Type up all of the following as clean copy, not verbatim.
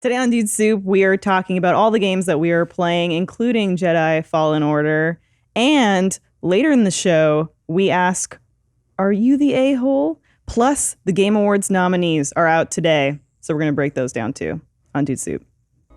Today on Dude Soup, we are talking about all the games that we are playing, including Jedi Fallen Order. And later in the show, we ask, are you the a-hole? Plus, the Game Awards nominees are out today. So we're going to break those down too on Dude Soup. So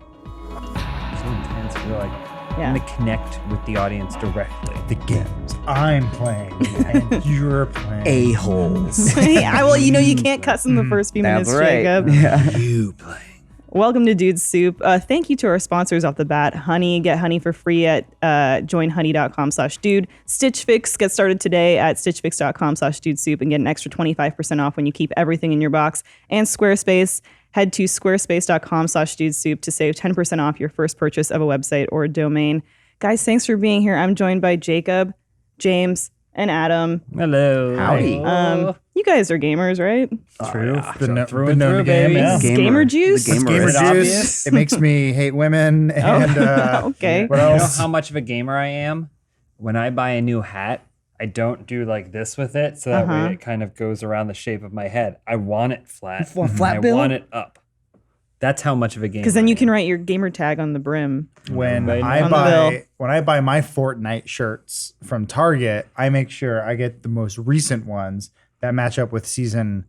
intense. We're like, Yeah. I'm going to connect with the audience directly. The games I'm playing and you're playing. A-holes. Well, you can't cuss in the first few minutes, That's right. Jacob. Yeah. You playing. Welcome to Dude Soup. Thank you to our sponsors off the bat. Honey, get honey for free at joinhoney.com/dude. Stitch Fix, get started today at stitchfix.com/dudesoup and get an extra 25% off when you keep everything in your box. And Squarespace, head to squarespace.com/dudesoup to save 10% off your first purchase of a website or a domain. Guys, thanks for being here. I'm joined by Jacob, James, and Adam. Hello. Howdy. You guys are gamers, right? True. Been Through known to game, baby. yeah. Gamer juice? The gamer Gamer is juice. obvious. It makes me hate women. And Okay. what You know else? how much of a gamer I am? When I buy a new hat, I don't do like this with it, so that way it kind of goes around the shape of my head. I want it flat. You want flat I bill? want it up. That's how much of a gamer. Because then I you can am. write your gamer tag on the brim. When On I the bill. buy my Fortnite shirts from Target, I make sure I get the most recent ones that match up with season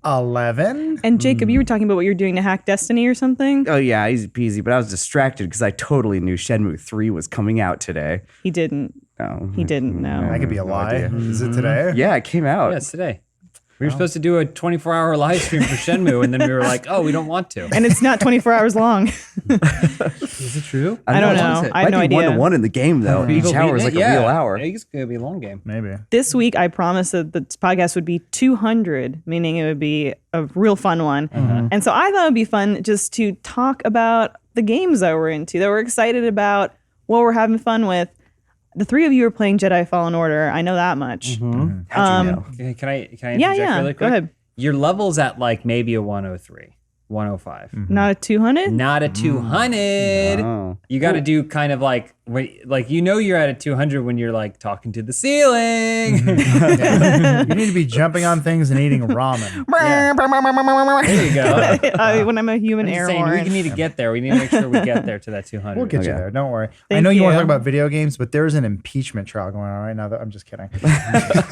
11. And Jacob, you were talking about what you're doing to hack Destiny or something? Oh, yeah, easy peasy. But I was distracted because I totally knew Shenmue 3 was coming out today. He didn't. Oh, He didn't know. That could be a No lie. idea. Is it today? Yeah, it came out. Yeah, it's today. We were supposed to do a 24-hour live stream for Shenmue, and then we were like, oh, we don't want to. And it's not 24 hours long. Is it true? I don't What is know. it? I have no Might be idea. 1-1 in the game, though. Each People hour is beating like it? a real Yeah. hour. Yeah, it's going to be a long game. Maybe. This week, I promised that the podcast would be 200, meaning it would be a real fun one. And so I thought it would be fun just to talk about the games that we're into, that we're excited about, what we're having fun with. The three of you are playing Jedi Fallen Order. I know that much. How'd you know? Okay, can I interject Yeah. really quick? Go ahead. Your level's at like maybe a 103, 105. Not a 200? Not a 200. Oh. You got to do kind of like you're at a 200 when you're like talking to the ceiling. You need to be jumping on things and eating ramen. There you go. When I'm a human I'm air just saying, horn. we need to get there. We need to make sure we get there to that 200. We'll get you Okay. there. Don't worry. I Thank know you want to you. talk about video games, but there's an impeachment trial going on right now. I'm just kidding.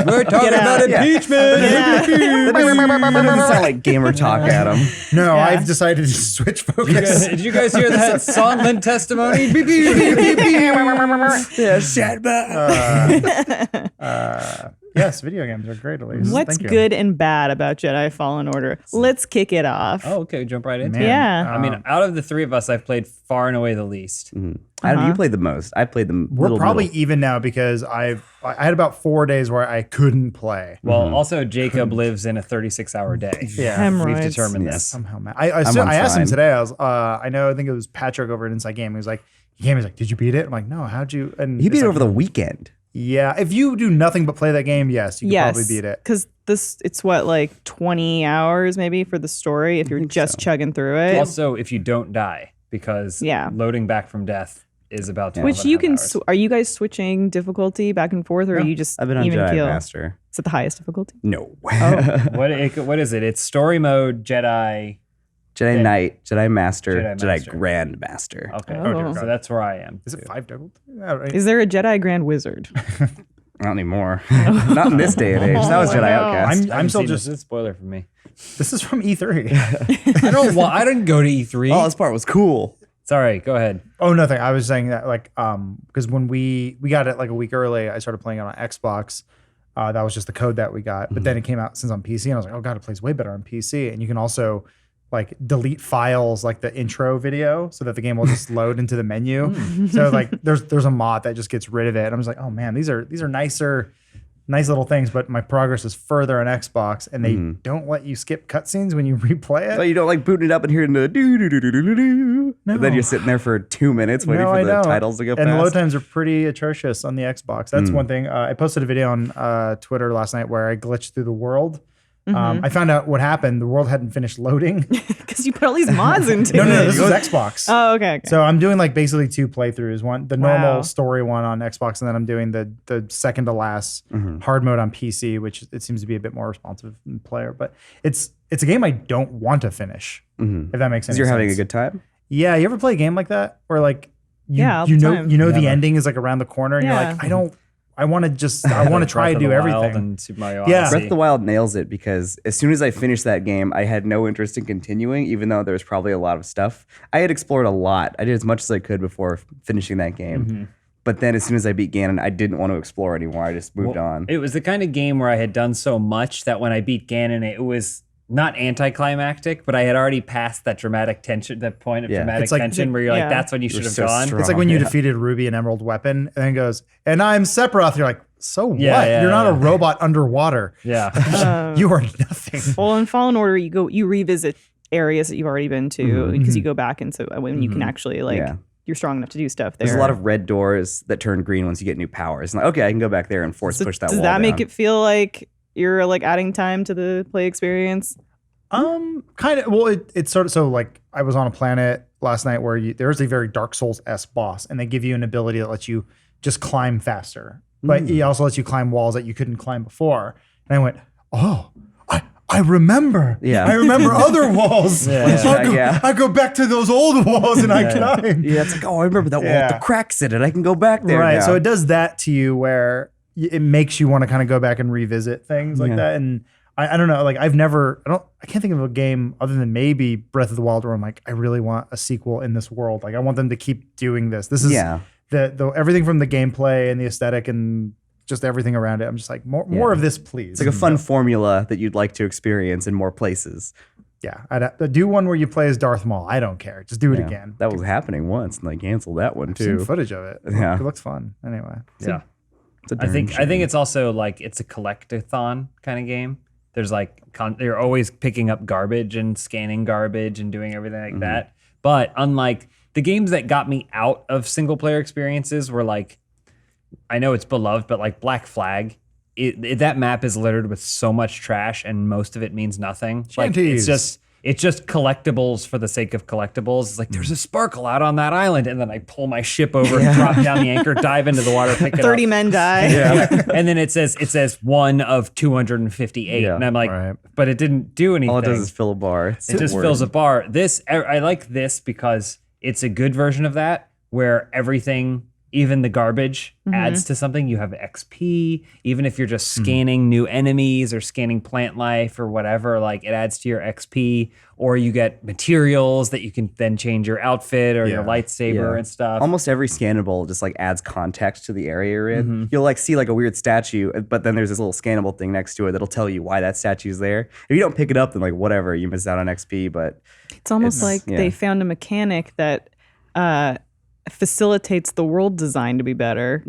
We're talking about Yeah. impeachment. That doesn't sound like gamer talk, Adam. No, Yeah. I've decided to switch focus. Did you guys hear that Sondland testimony? Beep, beep, beep, beep, beep. Yeah, shut Yes, video games are great, at least. What's Thank you. good and bad about Jedi Fallen Order? Let's kick it off. Oh, okay. Jump right into Man, it. Yeah. I mean, out of the three of us, I've played far and away the least. Adam, you played the most. I played the we're probably even now because I had about 4 days where I couldn't play. Well, also, Jacob lives in a 36-hour day. Yeah. We've Hemorrhoids. determined Yes. this. Somehow, man. I on asked him fine. today. I think it was Patrick over at Inside Game. He was like, did you beat it? I'm like, no, how'd you? And He beat it's it like, over the weekend. Yeah, if you do nothing but play that game, yes, you could probably beat it. Because it's what, like 20 hours maybe for the story if you're just chugging through it. Also, if you don't die, because Yeah. loading back from death is about 12 Which and a you half can, hours. are you guys switching difficulty back and forth or are you just I've been on even Jedi keel? Master. Is it the highest difficulty? No. What is it? It's story mode, Jedi. Jedi Knight, Jedi Master, Jedi Jedi Master. Grand Master. Okay, Oh. so that's where I am. Is it 5 double? Yeah, right. Is there a Jedi Grand Wizard? Not anymore. Not in this day and age. That was Oh, Jedi no. Outcast. I'm still seen just. this. It's a spoiler for me. This is from E3. I didn't go to E3. Oh, this part was cool. It's all right. Go ahead. Oh, nothing. I was saying that because when we got it like a week early, I started playing it on Xbox. That was just the code that we got. But then it came out since on PC, and I was like, oh god, it plays way better on PC. And you can also like delete files like the intro video so that the game will just load into the menu. So like there's a mod that just gets rid of it. And I'm just like, oh man, these are nice little things, but my progress is further on Xbox, and they don't let you skip cutscenes when you replay it. So you don't like booting it up and hearing the do do do do do do. No. And then you're sitting there for 2 minutes waiting No, for I the don't. titles to go and past. the load times are pretty atrocious on the Xbox. That's one thing. I posted a video on Twitter last night where I glitched through the world. I found out what happened. The world hadn't finished loading. Because you put all these mods into No, it. this is Xbox. Oh, okay. So I'm doing like basically 2 playthroughs. One, the Wow. normal story one on Xbox, and then I'm doing the second to last hard mode on PC, which it seems to be a bit more responsive player. But it's it's a game I don't want to finish. If that makes sense. You're having a good time. Yeah, you ever play a game like that where like all you the know time. the ending is like around the corner and you're like, I want to try to do everything. And Super Mario Yeah. Odyssey. Breath of the Wild nails it because as soon as I finished that game, I had no interest in continuing, even though there was probably a lot of stuff. I had explored a lot. I did as much as I could before finishing that game. But then as soon as I beat Ganon, I didn't want to explore anymore. I just moved on. It was the kind of game where I had done so much that when I beat Ganon, it was not anticlimactic, but I had already passed that dramatic tension, that point of dramatic It's like- tension where you're like, Yeah. that's when you should have gone. strong. It's like when you Yeah. defeated Ruby and Emerald Weapon, and then it goes, and I'm Sephiroth. You're like, so what? Yeah, You're not a yeah. robot underwater. Yeah. You are nothing. Well, in Fallen Order, you revisit areas that you've already been to because you go back, and so when you can actually you're strong enough to do stuff there. There's a lot of red doors that turn green once you get new powers. And like, okay, I can go back there and force push that Does wall that make down. it feel like you're like adding time to the play experience? Kind of. Well, it's sort of so like I was on a planet last night where there's a very Dark Souls-esque boss, and they give you an ability that lets you just climb faster, but he also lets you climb walls that you couldn't climb before. And I went, oh, I remember. Yeah. I remember other walls. Yeah. I go back to those old walls and I climb. Yeah, it's like, oh, I remember that wall Yeah. with the cracks in it. I can go back there Right. now. So it does that to you where it makes you want to kind of go back and revisit things like that. And I don't know, like I can't think of a game other than maybe Breath of the Wild where I'm like, I really want a sequel in this world. Like I want them to keep doing this. This is the everything from the gameplay and the aesthetic and just everything around it. I'm just like, more of this, please. It's like a fun formula that you'd like to experience in more places. Yeah. I'd do one where you play as Darth Maul. I don't care. Just do it again. That was happening once, and they canceled that one I've seen too. footage of it. Yeah. It looks fun. Anyway. Yeah. It's a I think darn shame. it's also like it's a collectathon kind of game. There's like you're always picking up garbage and scanning garbage and doing everything like that. But unlike the games that got me out of single player experiences were like, I know it's beloved, but like Black Flag, that map is littered with so much trash and most of it means nothing. Like Shanties. it's just collectibles for the sake of collectibles. It's like there's a sparkle out on that island, and then I pull my ship over, drop down the anchor, dive into the water, pick it 30 up. men die. And then it says one of 258, and I'm like, but it didn't do anything. All it does is fill a bar. It's It just boring. fills a bar. I like this because it's a good version of that where everything, even the garbage, adds to something. You have XP, even if you're just scanning new enemies or scanning plant life or whatever, like it adds to your XP, or you get materials that you can then change your outfit or your lightsaber and stuff. Almost every scannable just like adds context to the area you're in. You'll like see like a weird statue, but then there's this little scannable thing next to it that'll tell you why that statue's there. If you don't pick it up, then like whatever, you miss out on XP. But It's almost like they found a mechanic that facilitates the world design to be better.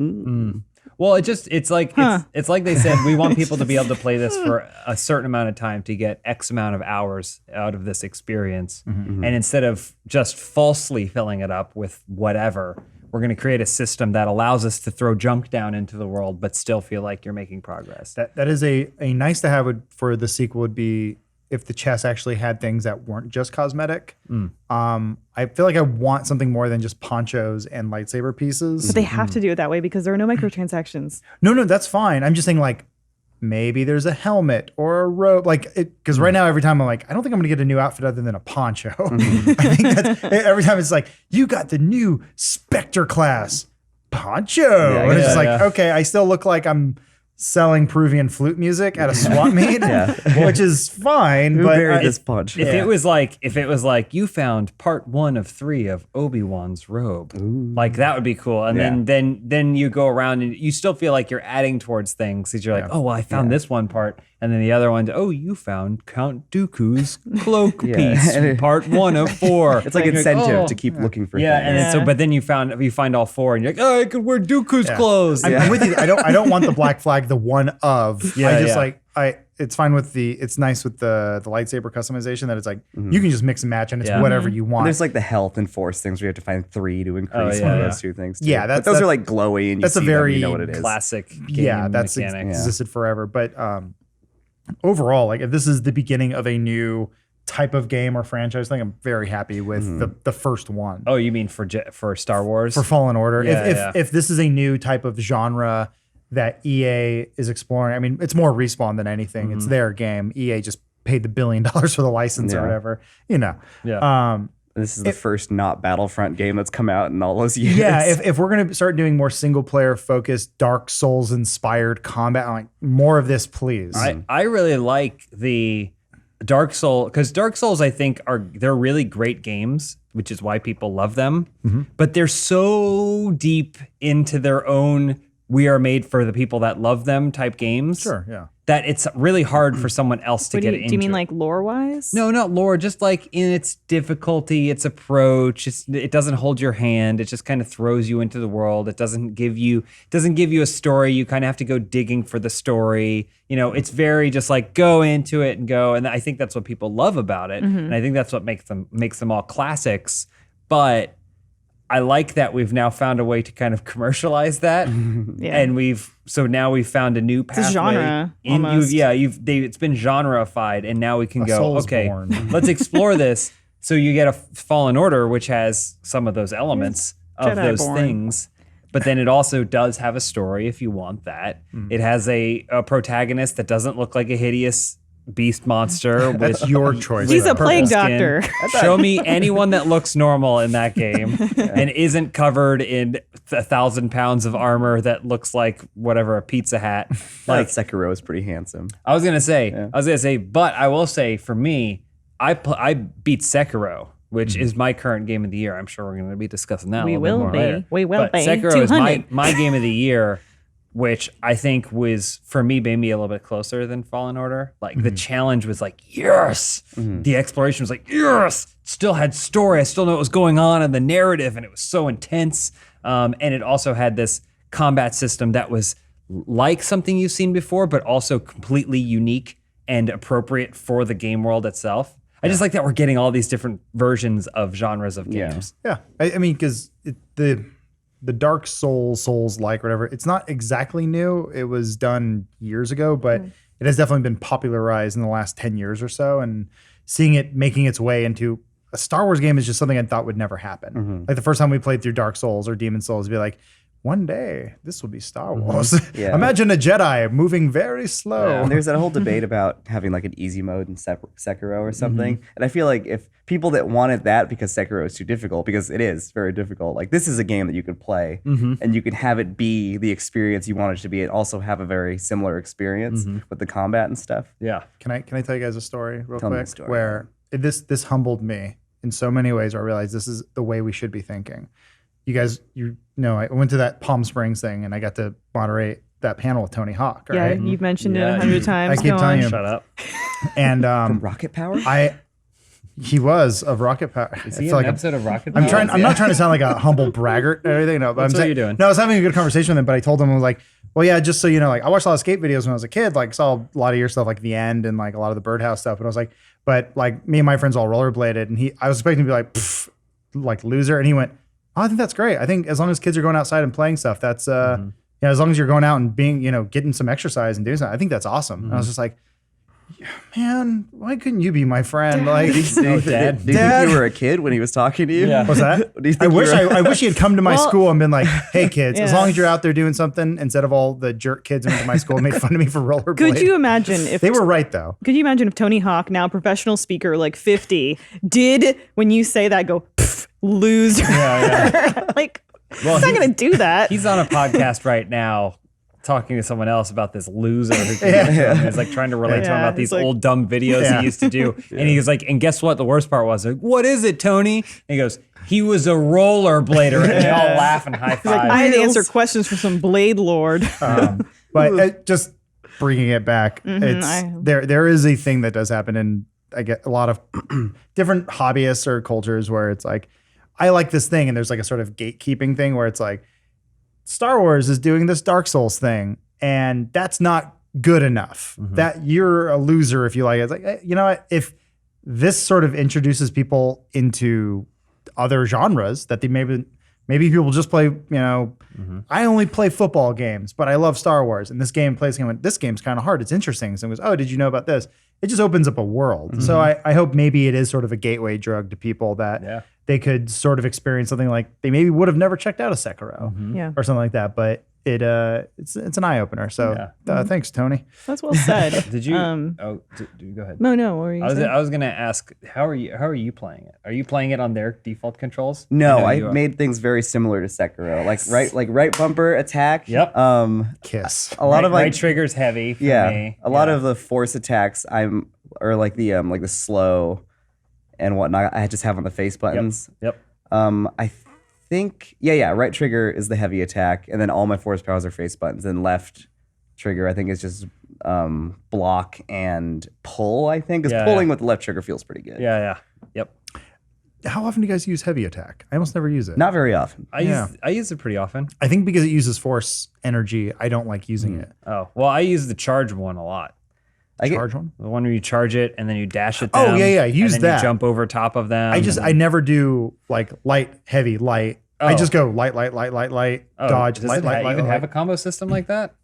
Well, it's like they said, we want people to be able to play this for a certain amount of time to get X amount of hours out of this experience. And instead of just falsely filling it up with whatever, we're going to create a system that allows us to throw junk down into the world, but still feel like you're making progress. That is a nice to have for the sequel would be if the chess actually had things that weren't just cosmetic. I feel like I want something more than just ponchos and lightsaber pieces. But they have to do it that way because there are no microtransactions. No, that's fine. I'm just saying like maybe there's a helmet or a robe, like because right now every time I'm like, I don't think I'm gonna get a new outfit other than a poncho. I think that's every time it's like, you got the new Spectre class poncho. And it's just like, okay, I still look like I'm selling Peruvian flute music at a swap meet, which is fine. who but buried this punch? If it was like you found part 1 of 3 of Obi-Wan's robe, like that would be cool. And then you go around and you still feel like you're adding towards things because you're like, oh well, I found this one part, and then the other one, oh, you found Count Dooku's cloak piece, part 1 of 4. It's like incentive to keep looking for things. And then, but then you find all 4, and you're like, oh, I could wear Dooku's clothes. I'm with you. I don't want the Black Flag, the one of. I just like it's fine with it's nice with the lightsaber customization that it's like you can just mix and match and it's whatever you want. And there's like the health and force things where you have to find 3 to increase one of those 2 things. Too. Yeah, but those are like glowy and you that's a see very them, you know what it is. Classic game that's mechanics. existed forever. But overall, like if this is the beginning of a new type of game or franchise thing, I'm very happy with the first one. Oh, you mean for Star Wars? For Fallen Order. Yeah, if this is a new type of genre that EA is exploring, I mean, it's more Respawn than anything. It's their game. EA just paid the $1 billion for the license or whatever, Yeah. This is the first not Battlefront game that's come out in all those years. Yeah, if we're gonna start doing more single player focused, Dark Souls inspired combat, I'm like, more of this, please. I really like the Dark Soul, because Dark Souls, I think, they're really great games, which is why people love them. But they're so deep into their own "we are made for the people that love them" type games. Sure, yeah. That it's really hard for someone else to get into. Do you mean like lore wise? No, not lore. Just like in its difficulty, its approach. It doesn't hold your hand. It just kind of throws you into the world. It doesn't give you a story. You kind of have to go digging for the story. It's very just like go into it and go. And I think that's what people love about it. And I think that's what makes them all classics. But I like that we've now found a way to kind of commercialize that, and so now we've found a new pathway. It's a genre, almost. It's been genreified, and now we can go, soul's okay, born. let's explore this. So you get a Fallen Order, which has some of those elements of Jedi those born. things, but then it also does have a story if you want that. It has a protagonist that doesn't look like a hideous beast monster. That's your choice. He's though. a plague skin. doctor. Show me anyone that looks normal in that game and isn't covered in 1,000 pounds of armor that looks like whatever, a pizza hat. Like Sekiro is pretty handsome. I was gonna say, but I will say for me, I beat Sekiro, which is my current game of the year. I'm sure we're gonna be discussing that. We a little will bit more be. later. We will But be. Sekiro is 200. my game of the year, which I think was, for me, made me a little bit closer than Fallen Order. Like the challenge was like, yes. The exploration was like, yes. Still had story. I still know what was going on in the narrative, and it was so intense. And it also had this combat system that was like something you've seen before, but also completely unique and appropriate for the game world itself. I just like that we're getting all these different versions of genres of games. Yeah, I mean, because the Dark Souls-like, whatever, it's not exactly new. It was done years ago, but it has definitely been popularized in the last 10 years or so. And seeing it making its way into a Star Wars game is just something I thought would never happen. Like the first time we played through Dark Souls or Demon Souls, it'd be like, one day this will be Star Wars. Yeah. Imagine a Jedi moving very slow. And there's that whole debate about having like an easy mode in Sekiro or something. And I feel like if people that wanted that because Sekiro is too difficult, because it is very difficult, like this is a game that you could play and you could have it be the experience you want it to be and also have a very similar experience with the combat and stuff. Yeah. Can I tell you guys a story real Tell me a quick? story. Where this humbled me in so many ways. Where I realized this is the way we should be thinking. You guys, I went to that Palm Springs thing and I got to moderate that panel with Tony Hawk. Yeah, Right? you've mentioned it Yeah. 100 times. I keep Go telling on. you. Shut up. And Rocket Power? he was of Rocket Power. Is he in an episode of Rocket I'm Power? trying. I'm not trying to sound like a humble braggart or anything. No, but That's I'm what saying, you're doing. No, I was having a good conversation with him, but I told him, I was like, well, yeah, just so you know, like I watched a lot of skate videos when I was a kid, like saw a lot of your stuff, like The End and like a lot of the Birdhouse stuff. And I was like, but like me and my friends all rollerbladed, and I was expecting to be like, pff, like loser, and he went, oh, I think that's great. I think as long as kids are going outside and playing stuff, that's as long as you're going out and being, getting some exercise and doing something, I think that's awesome. And I was just like, man, why couldn't you be my friend? Like, Dad. Do you think you were a kid when he was talking to you? Yeah. what's that? Do you I think you wish were- I wish he had come to my Well- school and been like, "Hey kids, as Yeah. long as you're out there doing something," instead of all the jerk kids who went to my school and made fun of me for rollerblade. Could you imagine if They were right though. Could you imagine if Tony Hawk, now professional speaker, like 50, did when you say that go "Pff, loser? Like, Well, he's not gonna do that. He's on a podcast right now talking to someone else about this loser who came up to him. He's like trying to relate to him Yeah, about these he's like- old dumb videos Yeah. he used to do. And he's like, and guess what? The worst part was, like, what is it, Tony? And he goes, he was a rollerblader. And they all laugh and high five. I had to answer questions for some Blade Lord. But just bringing it back, there is a thing that does happen, and I get a lot of different hobbyists or cultures where it's like, I like this thing, and there's like a sort of gatekeeping thing where it's like, Star Wars is doing this Dark Souls thing, and that's not good enough. That you're a loser if you like it. It's like, you know what? If this sort of introduces people into other genres that they maybe people just play, I only play football games, but I love Star Wars, and this game's kind of hard. It's interesting. So it goes, oh, did you know about this? It just opens up a world. So I hope maybe it is sort of a gateway drug to people that they could sort of experience something like they maybe would have never checked out a Sekiro Yeah. or something like that. But it's an eye opener. So thanks, Tony. That's well said. Did you? Go ahead. No. What were you saying? I was gonna ask, how are you playing it? Are you playing it on their default controls? No, I made things very similar to Sekiro, like right bumper attack. Yep. Kiss. A lot of like right trigger's heavy. For me. A lot of the force attacks or like the slow and whatnot. I just have on the face buttons. Yep. I think right trigger is the heavy attack, and then all my force powers are face buttons. And left trigger I think is just block and pull. I think because pulling with the left trigger feels pretty good. Yeah. Yep. How often do you guys use heavy attack? I almost never use it. Not very often. I use it pretty often. I think because it uses force energy, I don't like using it. Oh well, I use the charge one a lot. Charge one? The one where you charge it and then you dash at Oh, them. yeah. Use and then that. You jump over top of them. I never do like light, heavy, light. I just go light, dodge, Does light, it light, even light. have a combo system like that?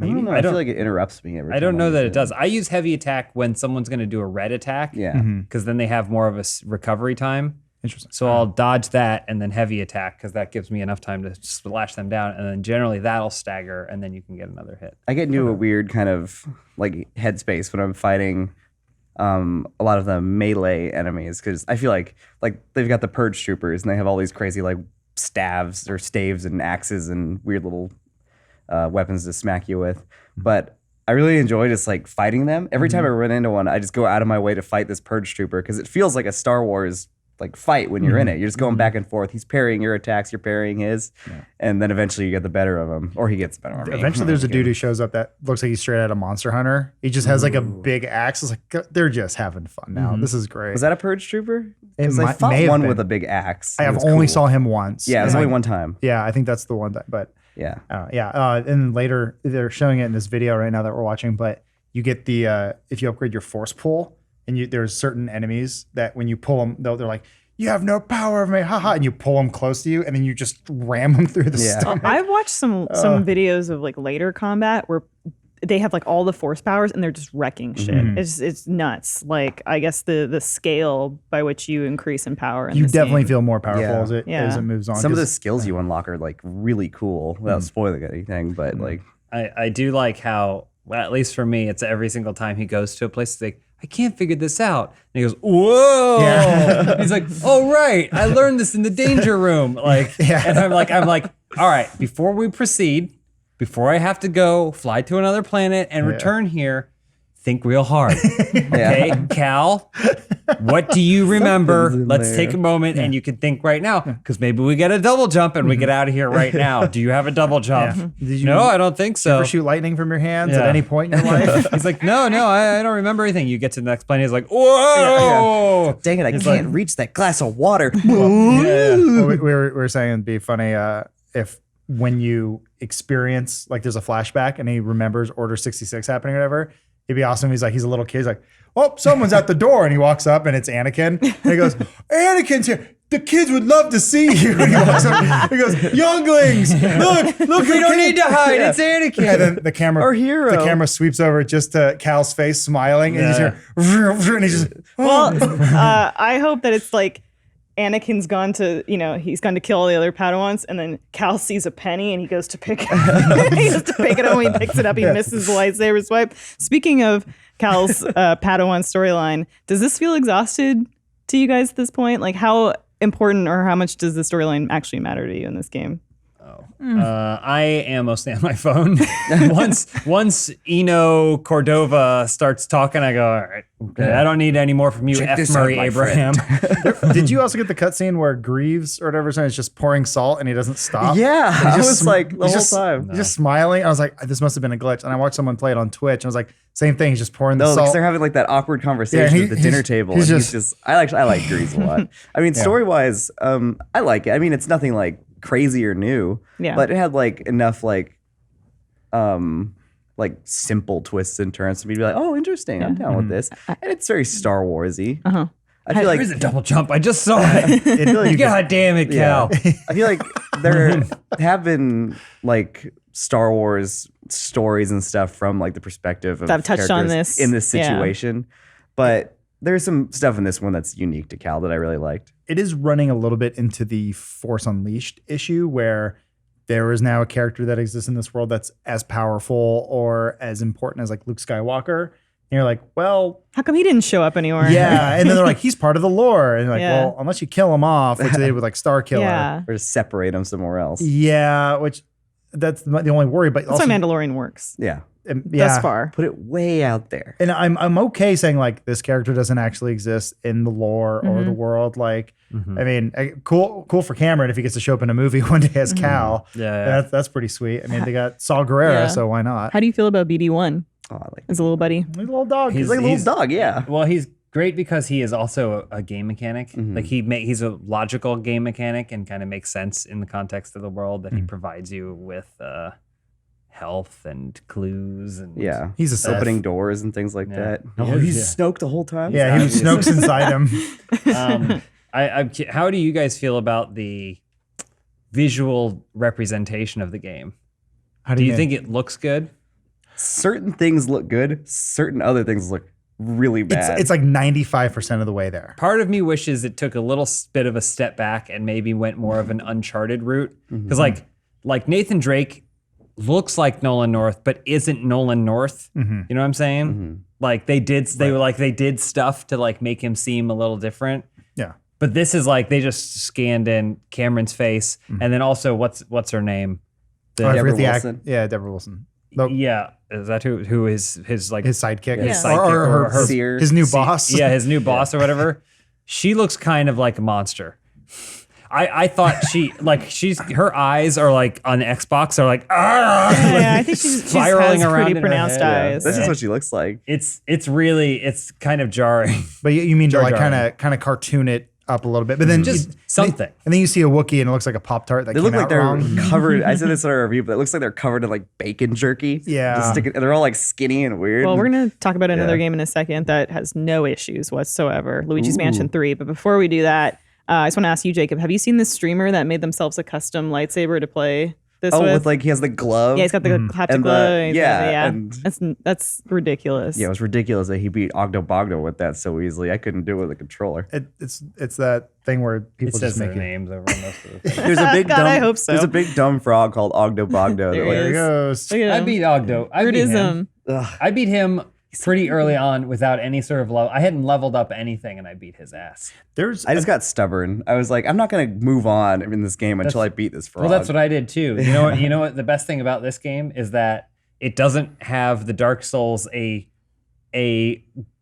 I don't know. I feel like it interrupts me every time. I don't know use that it does. I use heavy attack when someone's going to do a red attack. Yeah. Because then they have more of a recovery time. Interesting. So I'll dodge that and then heavy attack because that gives me enough time to slash them down. And then generally that'll stagger and then you can get another hit. I get into a weird kind of like headspace when I'm fighting a lot of the melee enemies because I feel like they've got the purge troopers and they have all these crazy like staves and axes and weird little weapons to smack you with. But I really enjoy just like fighting them. Every time I run into one, I just go out of my way to fight this purge trooper because it feels like a Star Wars like fight when you're in it. You're just going back and forth. He's parrying your attacks, you're parrying his, and then eventually you get the better of him, or he gets the better of me. Eventually, there's a dude who shows up that looks like he's straight out of Monster Hunter. He just has like a big axe. It's like they're just having fun now. This is great. Was that a purge trooper? It Because I fought may have one been. with a big axe. I It have was only cool. saw him once. Yeah, it was And only one time. Yeah, I think that's the one. But Yeah. and then later they're showing it in this video right now that we're watching. But you get the if you upgrade your force pull, and there's certain enemies that when you pull them, they're like, you have no power over me, haha, and you pull them close to you, and then you just ram them through the stomach. I've watched some videos of like later combat where they have like all the force powers and they're just wrecking shit. It's nuts. Like I guess the scale by which you increase in power. In You this definitely game. feel more powerful Yeah. as it moves on. Some of the 'cause- skills you unlock are like really cool without spoiling anything, but like I do like how, well, at least for me, it's every single time he goes to a place, it's like, I can't figure this out. And he goes, whoa. Yeah. He's like, oh, right. I learned this in the danger room. Like, and I'm like, all right, before we proceed, before I have to go fly to another planet and return here, think real hard. Okay, Cal, what do you remember? Let's take a moment and you can think right now because maybe we get a double jump and we get out of here right now. Do you have a double jump? Did you No, I don't think so. ever shoot lightning from your hands Yeah. at any point in your life? He's like, no, I don't remember anything. You get to the next planet. He's like, whoa. dang it, I can't reach that glass of water. Well, we were saying it'd be funny if when you experience like there's a flashback and he remembers Order 66 happening or whatever, it'd be awesome. He's a little kid. He's like, oh, someone's at the door, and he walks up and it's Anakin. And he goes, Anakin's here. The kids would love to see you. And he walks up. He goes, younglings, look, We don't need to hide. It's Anakin. And then the camera, Our hero. the camera sweeps over just to Cal's face, smiling, and you just hear, and he just, Well, I hope that it's like Anakin's gone to, he's gone to kill all the other Padawans, and then Cal sees a penny and he goes to pick it up. When he picks it up, he misses the lightsaber swipe. Speaking of Cal's Padawan storyline, does this feel exhausted to you guys at this point? Like, how important or how much does the storyline actually matter to you in this game? I am mostly on my phone. once Eno Cordova starts talking, I go, all right, okay, I don't need any more from you, F. Murray Abraham. Did you also get the cutscene where Greaves or whatever is just pouring salt and he doesn't stop? Yeah, And I he's was just like the he's whole just, time. He's just smiling. I was like, this must have been a glitch. And I watched someone play it on Twitch. And I was like, same thing. He's just pouring the No, because salt. they're having like that awkward conversation Yeah, at the dinner table. he's And just- I like Grease a lot. I mean, story wise, I like it. I mean, it's nothing like crazy or new. Yeah. But it had like enough like simple twists and turns for me to be like, oh, interesting. I'm down with this. And it's very Star Warsy. I feel like There's a double jump. I just saw it. God damn it, Cal. I feel like there have been like Star Wars stories and stuff from like the perspective of That have touched on characters this. in this Yeah. situation, but there's some stuff in this one that's unique to Cal that I really liked. It is running a little bit into the Force Unleashed issue where there is now a character that exists in this world that's as powerful or as important as like Luke Skywalker. And you're like, well, How come he didn't show up anywhere? yeah. And then they're like, he's part of the lore. And you're like, Yeah. well, unless you kill him off, which they did with like Starkiller. Yeah. Or just separate them somewhere else. Yeah, which that's the only worry. But That's also, why Mandalorian works yeah, thus far. Put it way out there. And I'm okay saying like this character doesn't actually exist in the lore or Mm-hmm. the world. Like, I mean, cool for Cameron if he gets to show up in a movie one day as Cal. Yeah. That's pretty sweet. I mean, they got Saul Guerrero, Yeah. so why not? How do you feel about BD1 Oh, I like as a little buddy? He's a little dog. He's like a little dog, yeah. Well, he's great because he is also a game mechanic. Like he's a logical game mechanic and kind of makes sense in the context of the world that he provides you with health and clues and Yeah. He's a Sith. Opening doors and things like that. He Oh, is, he's yeah. Snoke the whole time? Yeah, he was Snoke's inside him. How do you guys feel about the visual representation of the game? How Do you think it looks good? Certain things look good. Certain other things look really bad. It's like 95% of the way there. Part of me wishes it took a little bit of a step back and maybe went more of an Uncharted route. Because like Nathan Drake looks like Nolan North, but isn't Nolan North. You know what I'm saying? Like they did stuff to like make him seem a little different. Yeah. But this is like they just scanned in Cameron's face, and then also what's her name? Oh, I forget the Wilson. Yeah, Deborah Wilson. Nope. Yeah, is that who his like His sidekick. his Yeah. sidekick Or her Seer. his new boss. Yeah, his new boss or whatever. She looks kind of like a monster. I thought her eyes are like on Xbox are like Yeah, I think she spiraling has around pretty in her pronounced head. eyes. This is what she looks like. it's kind of jarring. But you mean to Jar like Jar. kind of cartoon it up a little bit. But then Just something. And then you see a Wookiee and it looks like a Pop-Tart that They came look like out they're wrong. covered. I said this in our review, but it looks like they're covered in like bacon jerky. Yeah. Just they're all like skinny and weird. Well, we're going to talk about another Yeah. game in a second that has no issues whatsoever, Luigi's Mansion 3. But before we do that, I just want to ask you, Jacob, have you seen this streamer that made themselves a custom lightsaber to play this Oh, with? with like he has the glove. Yeah, he's got the haptic And the- glove. and he's got yeah, the- and- that's ridiculous. Yeah, it was ridiculous that he beat Ogdo Bogdo with that so easily. I couldn't do it with a controller. It's that thing where people It just says make their it. names over most of the things. There's a big God, dumb. I hope so. There's a big dumb frog called Ogdo Bogdo. There that, he like, There he is. goes. Look at I him. beat Ogdo. I beat him. Fruitism. I beat him pretty early on without any sort of level. I hadn't leveled up anything, and I beat his ass. There's I just got stubborn. I was like, I'm not gonna move on in this game until I beat this frog. Well, that's what I did too. You know what? You know what? The best thing about this game is that it doesn't have the Dark Souls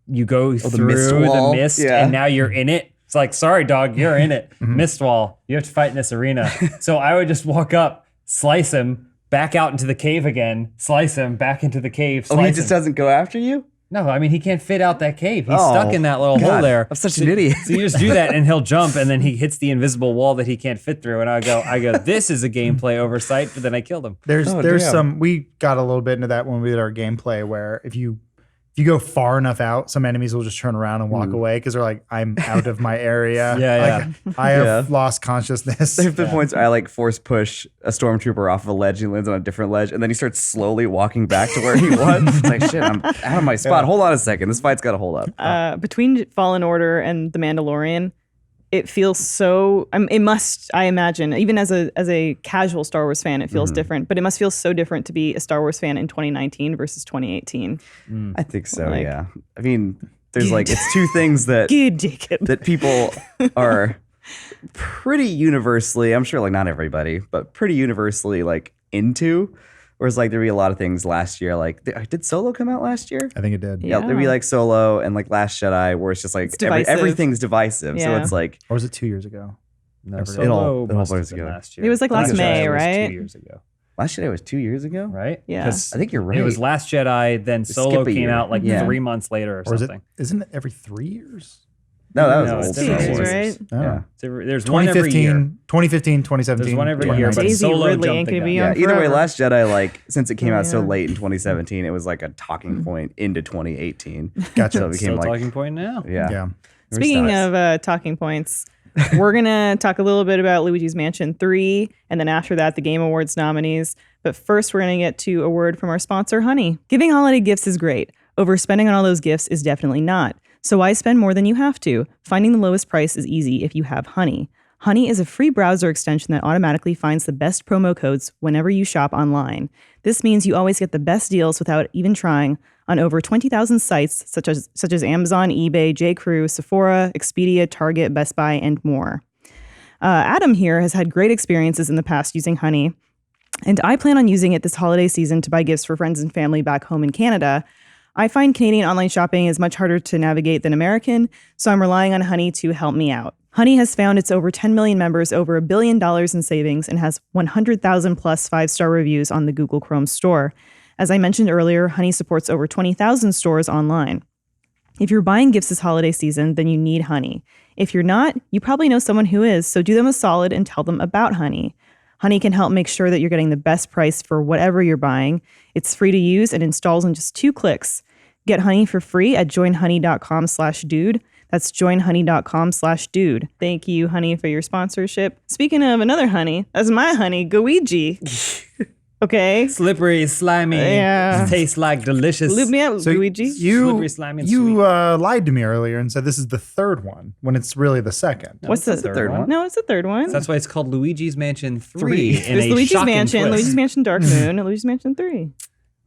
you go through mist the wall? mist Yeah. and now you're in it. It's like, sorry, dog, you're in it. Mist wall. You have to fight in this arena. So I would just walk up, slice him, back out into the cave again, slice him, back into the cave. Oh, he Slice just him. doesn't go after you? No, I mean he can't fit out that cave. He's Oh, stuck in that little hole God, there. I'm such an idiot. So you just do that, and he'll jump, and then he hits the invisible wall that he can't fit through. And I go, this is a gameplay oversight. But then I killed him. There's Oh, there's damn. some we got a little bit into that when we did our gameplay where if you go far enough out, some enemies will just turn around and walk away because they're like, I'm out of my area. Yeah, Like, I have Yeah. lost consciousness. There's been points where I like force push a stormtrooper off of a ledge. He lands on a different ledge, and then he starts slowly walking back to where he was. It's like, shit, I'm out of my spot. Hold on a second. This fight's got to hold up. Between Fallen Order and The Mandalorian, it feels so. It must. I imagine, even as a casual Star Wars fan, it feels different. But it must feel so different to be a Star Wars fan in 2019 versus 2018. I think so. Like- Yeah. I mean, there's like it's two things that Good, Jacob. that people are pretty universally. I'm sure like not everybody, but pretty universally like into. Whereas like there'd be a lot of things last year. Like did Solo come out last year? I think it did. Yeah. There'd be like Solo and like Last Jedi, where it's just like It's divisive. everything's divisive. So Yeah. it's like Or was it 2 years ago? No, It Solo all must have blurs been together. last year. It was like last Jedi May, was right? 2 years ago, Last Jedi was 2 years ago. right? Yeah. 'Cause I think you're right. It was Last Jedi, then Skip Solo a came year. out like Yeah. 3 months later or Or is it? something. Isn't it every 3 years? No, that was No, old it's Star years, Wars. right? Oh. Yeah. There's one every year. 2015, 2017. There's one every year, but 2019. Daisy Solo Ridley jumped ain't the gonna gun. be Yeah, on Yeah, either way, forever. Last Jedi, like, since it came out so Yeah. late in 2017, it was like a talking point into 2018. Gotcha. So it became Still like, talking point now. yeah. Yeah. Speaking of talking points, we're going to talk a little bit about Luigi's Mansion 3, and then after that, the Game Awards nominees. But first, we're going to get to a word from our sponsor, Honey. Giving holiday gifts is great. Overspending on all those gifts is definitely not. So why spend more than you have to? Finding the lowest price is easy if you have Honey. Honey is a free browser extension that automatically finds the best promo codes whenever you shop online. This means you always get the best deals without even trying on over 20,000 sites such as Amazon, eBay, J.Crew, Sephora, Expedia, Target, Best Buy, and more. Adam here has had great experiences in the past using Honey, and I plan on using it this holiday season to buy gifts for friends and family back home in Canada. I find Canadian online shopping is much harder to navigate than American, so I'm relying on Honey to help me out. Honey has found its over 10 million members over $1 billion in savings and has 100,000 plus 5-star reviews on the Google Chrome store. As I mentioned earlier, Honey supports over 20,000 stores online. If you're buying gifts this holiday season, then you need Honey. If you're not, you probably know someone who is, so do them a solid and tell them about Honey. Honey can help make sure that you're getting the best price for whatever you're buying. It's free to use and installs in just 2 clicks. Get Honey for free at joinhoney.com/dude. That's joinhoney.com/dude. Thank you, Honey, for your sponsorship. Speaking of another honey, that's my honey, Luigi. Okay. Slippery, slimy. Yeah. Tastes like delicious. Loop me up, So Luigi. Slippery, slimy, and you sweet. lied to me earlier and said this is the third one when it's really the second. What's the third one? No, it's the third one. That's why it's called Luigi's Mansion 3. in There's a Luigi's shocking Mansion, twist. Luigi's Mansion Dark Moon, and Luigi's Mansion 3.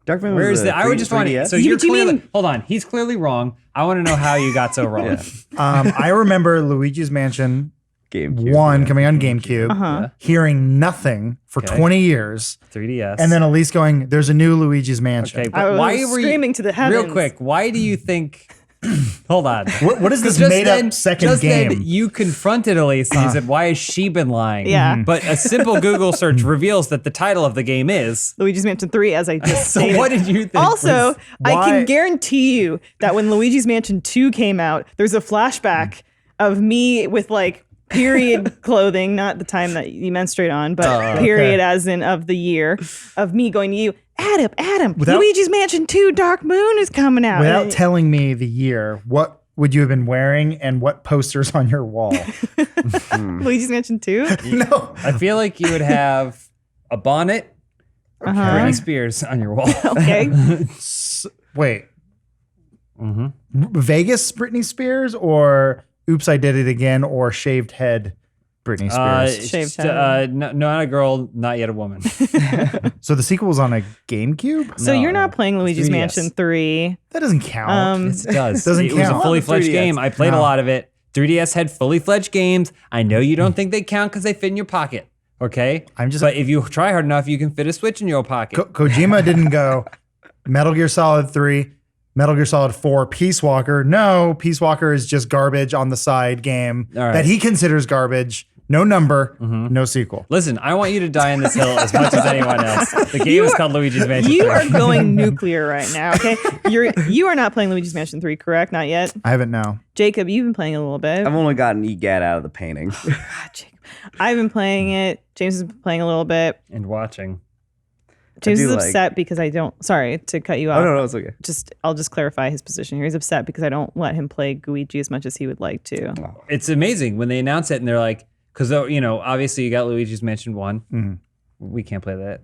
Dark Moon Where was is the the? I would just want to. 3DS? So You- you're do you clearly. mean- Hold on. He's clearly wrong. I want to know how you got so wrong. I remember Luigi's Mansion GameCube. 1 coming on GameCube, Uh-huh. hearing nothing for Okay. 20 years, 3DS. and then Elise going, there's a new Luigi's Mansion. Okay, I but was why were you screaming to the heavens. Real quick, why do you think? Hold on. What is this 'Cause made-up second just game? Then you confronted Elise and you said, "Why has she been lying?" Yeah. But a simple Google search reveals that the title of the game is. Luigi's Mansion 3, as I just So stated. what did you think? Also, I why- can guarantee you that when Luigi's Mansion 2 came out, there's a flashback of me with like period clothing, not the time that you menstruate on, but period as in of the year, of me going to you, Adam, Without- Luigi's Mansion 2 Dark Moon is coming out. Without And- telling me the year, what would you have been wearing and what posters on your wall? Luigi's Mansion 2? No. I feel like you would have a bonnet, Uh-huh. Britney Spears on your wall. Okay. Wait. Mm-hmm. Vegas Britney Spears or Oops, I Did It Again or Shaved Head Britney Spears? Shaved head. No, not a girl, not yet a woman. So the sequel was on a GameCube? So No, you're not playing Luigi's 3DS. Mansion 3. That doesn't count. Yes, it does. Doesn't it was a count. fully fledged 3DS. game. I played a No. lot of it. 3DS had fully fledged games. I know you don't think they count because they fit in your pocket. Okay, But if you try hard enough, you can fit a Switch in your pocket. Kojima didn't go Metal Gear Solid 3, Metal Gear Solid 4, Peace Walker. No, Peace Walker is just garbage on the side game All right. that he considers garbage. No number, no sequel. Listen, I want you to die on this hill as much as anyone else. The game is called Luigi's Mansion. You 3. are going nuclear right now, okay? You are not playing Luigi's Mansion 3, correct? Not yet. I haven't now. Jacob, you've been playing a little bit. I've only gotten EGAT out of the painting. God, Jacob. I've been playing it. James has been playing a little bit. and watching. James is do like- upset because I don't. Sorry to cut you off. Oh, no, it's okay. I'll just clarify his position here. He's upset because I don't let him play Luigi as much as he would like to. It's amazing when they announce it and they're like, because obviously you got Luigi's Mansion 1. Mm-hmm. We can't play that.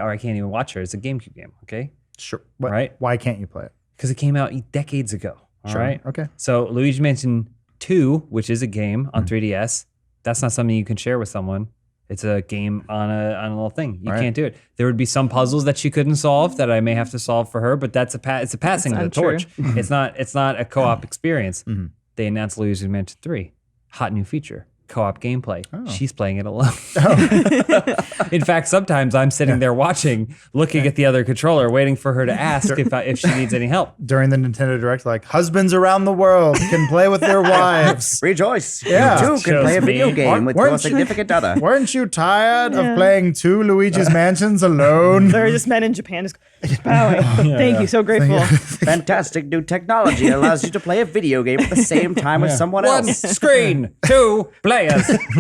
I can't even watch her. It's a GameCube game. Okay, Sure. Right. Why can't you play it? because it came out decades ago. All right. Okay. So Luigi's Mansion 2, which is a game on Mm-hmm. 3DS, that's not something you can share with someone. It's a game on a little thing. You Right. can't do it. There would be some puzzles that she couldn't solve that I may have to solve for her, but it's a passing of the untrue. torch. It's not a co-op experience. Mm-hmm. They announced Luigi's Mansion 3, hot new feature. Co-op gameplay. Oh. She's playing it alone. In fact, sometimes I'm sitting there watching, looking at the other controller, waiting for her to ask if she needs any help. During the Nintendo Direct, like husbands around the world can play with their wives. Rejoice. Yeah. You too can play a Shows video me. game with Weren't your you- significant other. Weren't you tired Yeah. of playing 2 Luigi's Mansions alone? There are just men in Japan just bowing. Thank you. So grateful. Fantastic new technology allows you to play a video game at the same time as someone One else. screen, 2 players.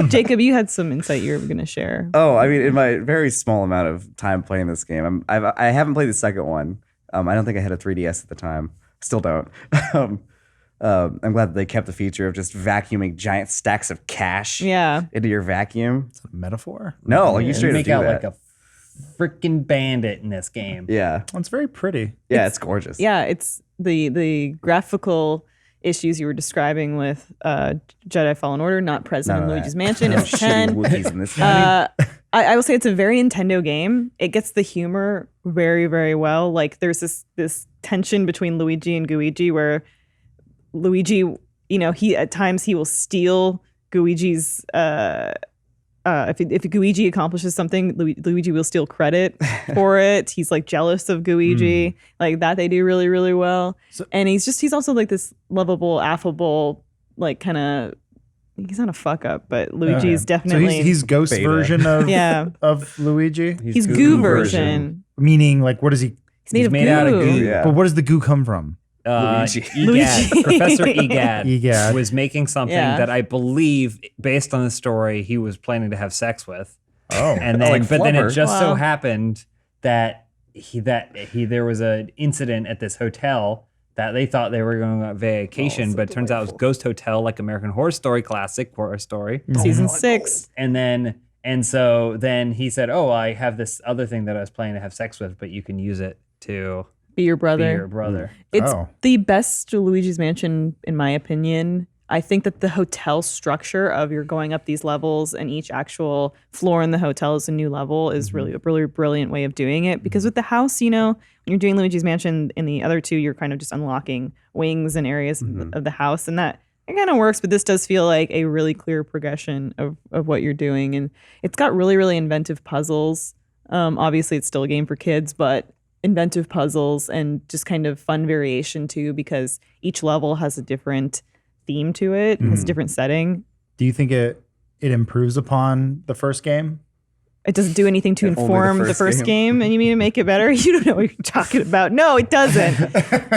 Jacob, you had some insight you were going to share. Oh, I mean, in my very small amount of time playing this game, I haven't played the second one. I don't think I had a 3DS at the time. Still don't. I'm glad that they kept the feature of just vacuuming giant stacks of cash Yeah. into your vacuum. Metaphor? No, like you You straight up make do out that. like a freaking bandit in this game. Yeah, Well, it's very pretty. yeah, it's gorgeous. Yeah, it's the graphical issues you were describing with Jedi Fallen Order, not present None in of Luigi's that. Mansion. It's a Shitty 10. Wookiees in this game. I will say it's a very Nintendo game. It gets the humor very, very well. Like there's this tension between Luigi and Guigi where Luigi, he at times he will steal Guigi's if Luigi accomplishes something, Luigi will steal credit for it. He's like jealous of Luigi, like that they do really, really well. And he's also like this lovable, affable, like kind of. He's not a fuck up, but Luigi's definitely. So he's Ghost Beta. version of Yeah. of Luigi. He's goo version. Meaning, like, what is he? He's made out of goo. Yeah. But where does the goo come from? Luigi. Egad, Professor Egad, Egad. was making something that I believe, based on the story, he was planning to have sex with. Oh, And then, like but then it Flubber. just so Wow. happened that there was an incident at this hotel that they thought they were going on vacation, but it turns out it was Ghost Hotel, like American Horror Story, classic horror story. Season 6. And so then he said, "Oh, I have this other thing that I was planning to have sex with, but you can use it to Be your be brother. your brother." It's Oh. the best Luigi's Mansion, in my opinion. I think that the hotel structure of you're going up these levels and each actual floor in the hotel is a new level is really a really brilliant way of doing it. Because with the house, when you're doing Luigi's Mansion in the other two, you're kind of just unlocking wings and areas of the house. And that it kind of works, but this does feel like a really clear progression of what you're doing. And it's got really, really inventive puzzles. Obviously, it's still a game for kids, but inventive puzzles and just kind of fun variation too, because each level has a different theme to it, has a different setting. Do you think it improves upon the first game? It doesn't do anything to Only the inform the first first game, and you mean to make it better? You don't know what you're talking about. No, it doesn't.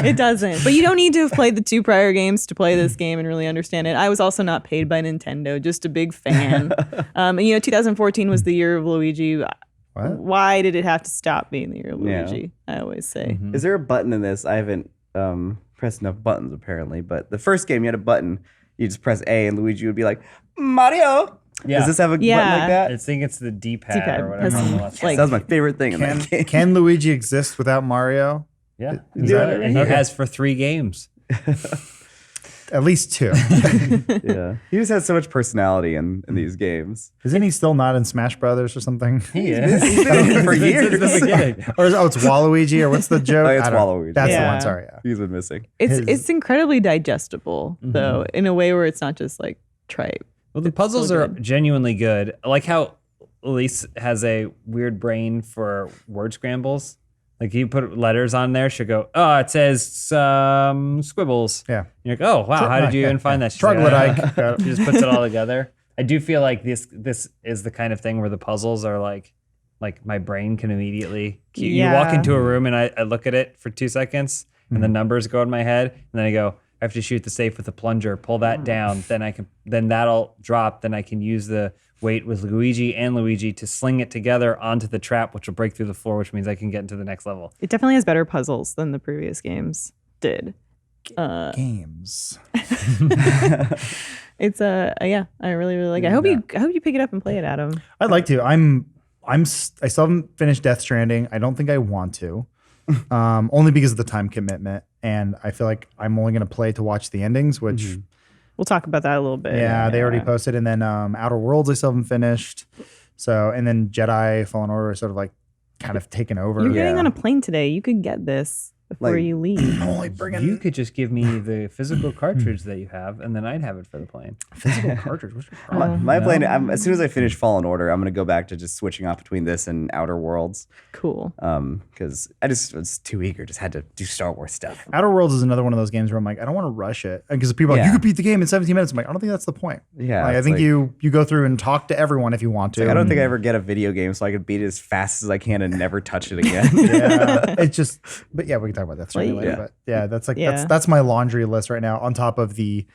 It doesn't. But you don't need to have played the 2 prior games to play this game and really understand it. I was also not paid by Nintendo, just a big fan. 2014 was the year of Luigi. What? Why did it have to stop being the year of Yeah. Luigi? I always say. Is there a button in this? I haven't pressed enough buttons apparently, but the first game you had a button. You just press A and Luigi would be like, Mario. Yeah. Does this have a button Yeah. like that? I think it's the D-pad, D-pad or whatever. has on the some, left. like- That was my favorite thing in that game. Can Luigi exist without Mario? Yeah, Is that- he has for 3 games. At least 2. Yeah. He just has so much personality in these games. Isn't he still not in Smash Brothers or something? He is. He's been in it for years. Since the beginning. Or it's Waluigi, or what's the joke? Oh, it's I don't- Waluigi. That's the Yeah. one. Sorry. Yeah. He's been missing. It's incredibly digestible, though, in a way where it's not just like trite. Well, the puzzles so are good. genuinely good. I like how Elise has a weird brain for word scrambles. Like you put letters on there, she'll go, "Oh, it says squibbles." Yeah. You're like, "Oh, wow, how did you even find that?" She's like, Troglodyte. "Ah." She just puts it all together. I do feel like this is the kind of thing where the puzzles are like my brain can immediately. You walk Yeah. into a room and I look at it for 2 seconds, and the numbers go in my head, and then I go, I have to shoot the safe with a plunger, pull that down, then that'll drop, then I can use the weight with Luigi to sling it together onto the trap, which will break through the floor, which means I can get into the next level. It definitely has better puzzles than the previous games did. Games. It's yeah, I really, really like it. I hope you pick it up and play it, Adam. I'd like to. I still haven't finished Death Stranding. I don't think I want to. Only because of the time commitment. And I feel like I'm only going to play to watch the endings, which, We'll talk about that a little bit. they already posted. And then Outer Worlds, I still haven't finished. So, and then Jedi Fallen Order is sort of like kind of taken over. You're getting Yeah. on a plane today. You could get this before Like- you leave. only bringing You could just give me the physical cartridge that you have, and then I'd have it for the plane. physical cartridge. What's your problem? My plan, as soon as I finish Fallen Order, I'm going to go back to just switching off between this and Outer Worlds. Cool. Because I just was too eager, just had to do Star Wars stuff. Outer Worlds is another one of those games where I'm like, I don't want to rush it. Because people are like, Yeah. you could beat the game in 17 minutes. I'm like, I don't think that's the point. Yeah, Like, I it's think like- you go through and talk to everyone if you want to. I don't think I ever get a video game so I could beat it as fast as I can and never touch it again. Yeah, it's just, but yeah, we can talk about that later. Yeah. But yeah, that's like Yeah. that's my laundry list right now. On top of the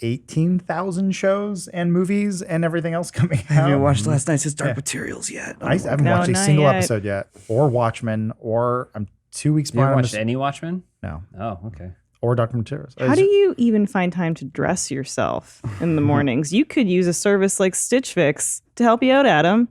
18,000 shows and movies and everything else coming out. Have you watched last night's Dark Yeah. Materials yet? I haven't No, watched a not single yet. episode yet, or Watchmen, or I'm 2 weeks You ever behind. on watched this- any Watchmen? No, Oh, okay. or Dr. Materials. How do you even find time to dress yourself in the mornings? You could use a service like Stitch Fix to help you out, Adam.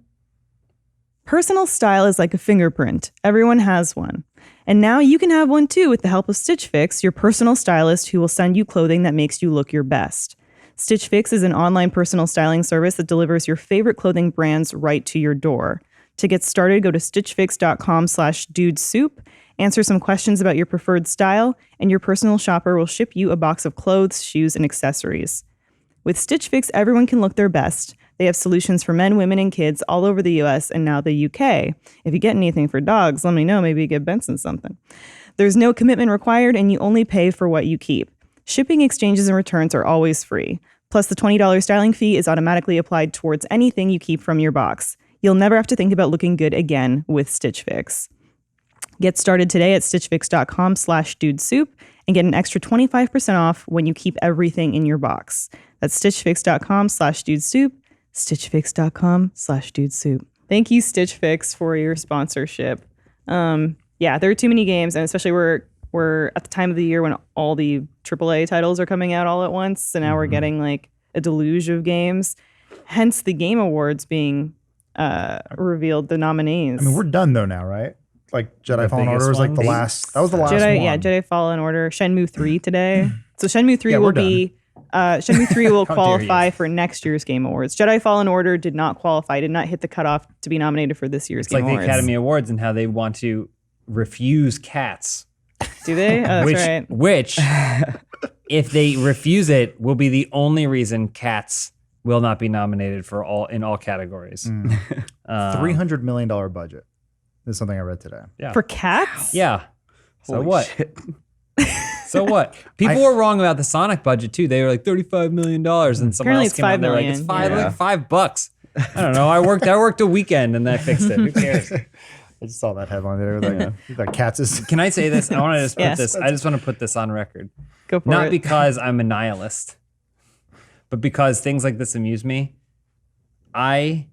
Personal style is like a fingerprint. Everyone has one. And now you can have one too with the help of Stitch Fix, your personal stylist who will send you clothing that makes you look your best. Stitch Fix is an online personal styling service that delivers your favorite clothing brands right to your door. To get started, go to stitchfix.com/dudesoup, answer some questions about your preferred style, and your personal shopper will ship you a box of clothes, shoes, and accessories. With Stitch Fix, everyone can look their best. They have solutions for men, women, and kids all over the US and now the UK. If you get anything for dogs, let me know. Maybe you get Benson something. There's no commitment required, and you only pay for what you keep. Shipping, exchanges, and returns are always free. Plus, the $20 styling fee is automatically applied towards anything you keep from your box. You'll never have to think about looking good again with Stitch Fix. Get started today at stitchfix.com/dudesoup and get an extra 25% off when you keep everything in your box. That's stitchfix.com/dudesoup, stitchfix.com/dudesoup. Thank you, Stitch Fix, for your sponsorship. Yeah, there are too many games, and especially we're at the time of the year when all the AAA titles are coming out all at once, so now we're getting like a deluge of games. Hence the Game Awards being revealed, the nominees. I mean, we're done though now, right? Like Jedi Fallen Order was like the last. That was the last one. Yeah, Jedi Fallen Order, Shenmue 3 today. So Shenmue 3 will be Shenmue 3 will qualify for next year's Game Awards. Jedi Fallen Order did not qualify, did not hit the cutoff to be nominated for this year's Game Awards. It's like the Academy Awards and how they want to refuse Cats. Do they? Oh, that's right. Which, if they refuse it, will be the only reason Cats will not be nominated for in all categories. $300 million budget. This is something I read today. Yeah. For Cats? Yeah. So Holy what? shit. So what? People were wrong about the Sonic budget too. They were like $35 million, and someone Apparently else came out and they're like, it's $5 like $5. I don't know. I worked a weekend and I fixed it. Who cares? I just saw that headline there. Like Cats is. Can I say this? I want to just put Yes. this. I just want to put this on record. Go for Not it. because I'm a nihilist, but because things like this amuse me. I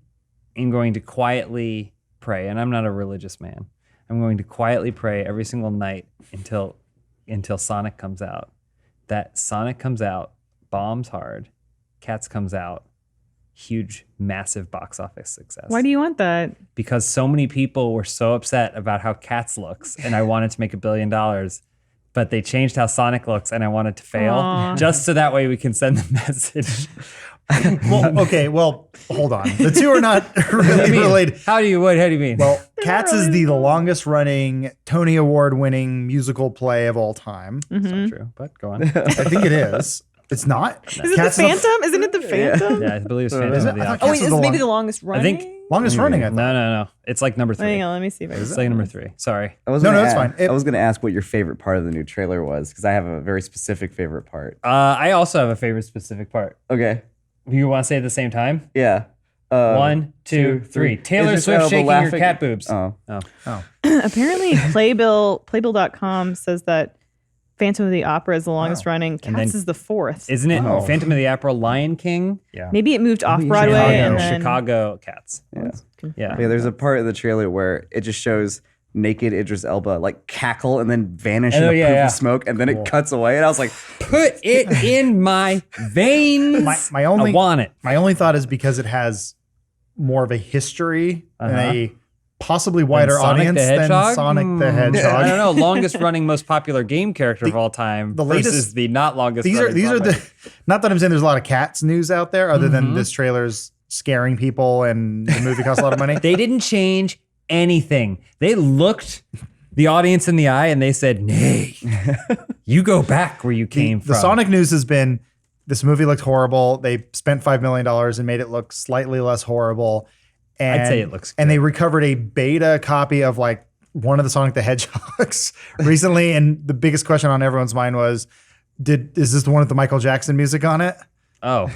am going to quietly pray, and I'm not a religious man. I'm going to quietly pray every single night until Sonic comes out. That Sonic comes out, bombs hard, Cats comes out, huge, massive box office success. Why do you want that? Because so many people were so upset about how Cats looks, and I wanted to make $1 billion, but they changed how Sonic looks, and I wanted to fail, Aww. just so that way we can send the message. Well, okay. Well, hold on. The two are not really related. How do you mean? Well, Cats is the longest running Tony Award winning musical play of all time. That's not true, but go on. I think it is. It's not. Is it the Phantom? Isn't it the Phantom? Yeah, I believe it's Phantom Is of it? the I thought Opera. Oh, Cats wait, was this the may be long- the longest running? longest running, I thought. No. It's like number 3. Hang on, let me see if I can. It's like number 3. Sorry. No, that's fine. I was going to ask what your favorite part of the new trailer was, because I have a very specific favorite part. I also have a favorite specific part. Okay. You want to say it at the same time? Yeah. 1, 2, 3. Taylor Is it Swift the shaking your laughing- cat boobs. Oh. Apparently, Playbill.com says that Phantom of the Opera is the longest running. And Cats then- is the 4th. Isn't it Oh. Phantom of the Opera, Lion King, Yeah. Maybe it moved off Chicago. Broadway and then Chicago, Cats? Yeah. Yeah. Yeah, there's a part of the trailer where it just shows naked Idris Elba like cackle and then vanish in Oh, a yeah, poof yeah. of smoke, and then it cuts away. And I was like, Put it in my veins. My only I want it. My only thought is because it has more of a history and Uh-huh. a possibly wider Sonic the audience than Hedgehog? Sonic the I Hedgehog. don't know. Longest running, most popular game character of all time the versus latest- the not longest. These are running the not that I'm saying there's a lot of Cats news out there other than this trailer's scaring people and the movie costs a lot of money. They didn't change anything. They looked the audience in the eye and they said, "Nay, you go back where you came from." The Sonic news has been this movie looked horrible. They spent $5 million and made it look slightly less horrible. And, I'd say it looks And good. they recovered a beta copy of like one of the Sonic the Hedgehogs recently. And the biggest question on everyone's mind was, is this the one with the Michael Jackson music on it? Oh,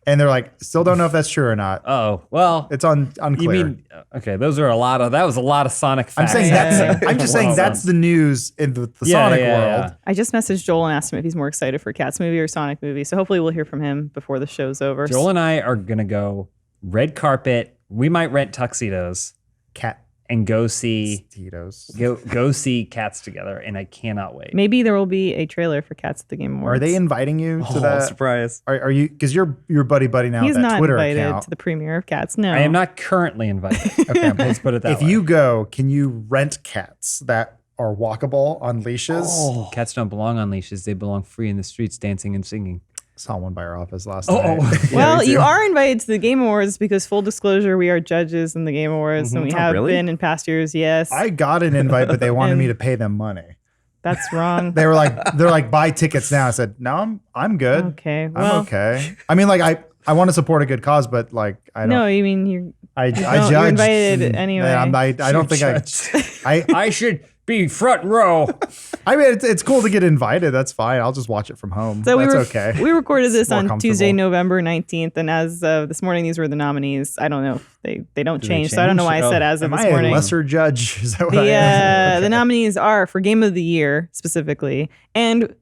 And they're like, still don't know if that's true or not. well, It's unclear. you mean okay? That was a lot of Sonic I'm facts. saying I'm just saying Well that's done. the news in the Yeah, Sonic yeah, world. yeah. I just messaged Joel and asked him if he's more excited for Cats movie or Sonic movie. So hopefully we'll hear from him before the show's over. Joel and I are gonna go red carpet. We might rent tuxedos Cat and go see Tito's. go see Cats together, and I cannot wait. Maybe there will be a trailer for Cats at the Game Awards. Are they inviting you to oh, that? surprise. Are you? Because you're buddy now He's with that not Twitter invited account. to the premiere of Cats. No, I am not currently invited. Okay, Let's put it that if way. you go, can you rent Cats that are walkable on leashes. Cats don't belong on leashes. They belong free in the streets, dancing and singing. Saw one by our office last night. Well, you are invited to the Game Awards because, full disclosure, we are judges in the Game Awards, and we have been in past years. Yes, I got an invite, but they wanted me to pay them money. that's wrong. They're like, buy tickets now. I said, no, I'm good. Okay, I'm well, okay. I mean, like, I want to support a good cause, but like, I don't. no, you mean you're I you're judge. invited anyway. I don't think I should be front row. I mean, it's cool to get invited. That's fine. I'll just watch it from home. So That's okay. We recorded this more on comfortable. Tuesday, November 19th, and as of this morning, these were the nominees. I don't know if they don't change, so I don't know why I said as of Am this I morning. a lesser judge? Is that what I am? Okay. The nominees are for Game of the Year specifically, and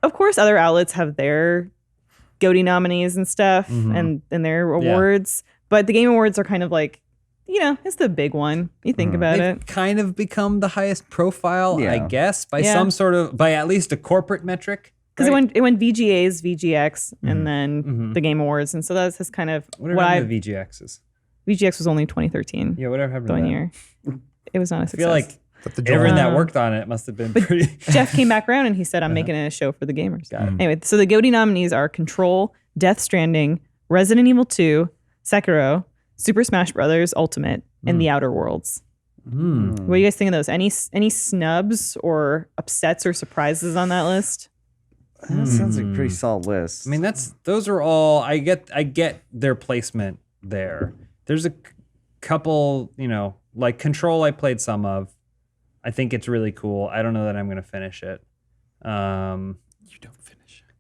of course, other outlets have their GOTY nominees and stuff, and their awards. But the Game Awards are kind of like, it's the big one. You think about They've it. kind of become the highest profile, Yeah. I guess, by at least a corporate metric. Because right? it went VGAs, VGX, and then the Game Awards, and so that's just kind of Whatever happened to VGXs. VGX was only 2013. Yeah, whatever happened The to one that? year. It was not a I success. feel like everyone that worked on it must have been pretty. Jeff came back around and he said, I'm making it a show for the gamers. Got it. Anyway, so the GOTY nominees are Control, Death Stranding, Resident Evil 2, Sekiro, Super Smash Brothers Ultimate, and The Outer Worlds. What do you guys think of those? Any snubs or upsets or surprises on that list? That sounds like a pretty solid list. I mean, those are all. I get their placement there. There's a couple, like Control. I played some of. I think it's really cool. I don't know that I'm going to finish it. You don't finish it.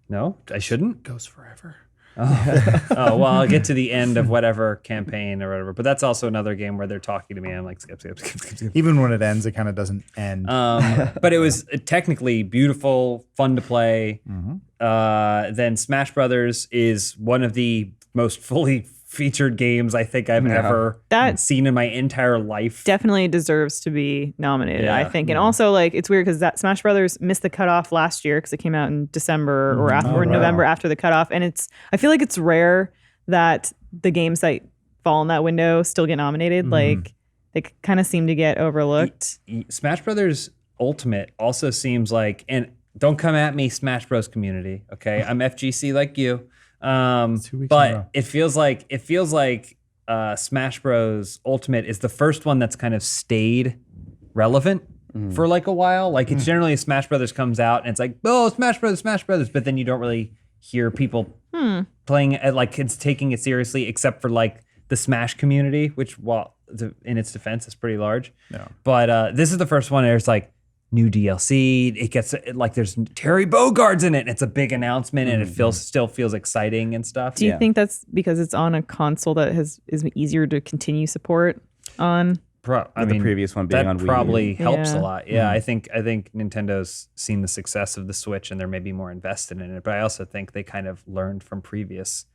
No, I shouldn't. It goes forever. Oh, well, I'll get to the end of whatever campaign or whatever. But that's also another game where they're talking to me. I'm like, skip. Even when it ends, it kind of doesn't end. But it was technically beautiful, fun to play. Then Smash Brothers is one of the most fully featured games I think I've ever seen in my entire life. Definitely deserves to be nominated, I Yeah. think. And also, like, it's weird because that Smash Brothers missed the cutoff last year because it came out in December or after or November after the cutoff. And I feel like it's rare that the games that fall in that window still get nominated. Like, they kind of seem to get overlooked. Smash Brothers Ultimate also seems like, and don't come at me, Smash Bros community. Okay, I'm FGC like you. 2 weeks in a row. But it feels like Smash Bros Ultimate is the first one that's kind of stayed relevant for like a while. Like it's generally Smash Brothers comes out and it's like, oh, Smash Brothers, but then you don't really hear people playing it like it's taking it seriously, except for like the Smash community, which, while in its defense, is pretty large. Yeah. But this is the first one where it's like new DLC. It gets like there's Terry Bogard's in it. And it's a big announcement, and it still feels exciting and stuff. Do you think that's because it's on a console that is easier to continue support on? The previous one being that on Wii U. probably helps a Yeah. lot. Yeah, I think Nintendo's seen the success of the Switch, and they're maybe more invested in it. But I also think they kind of learned from previous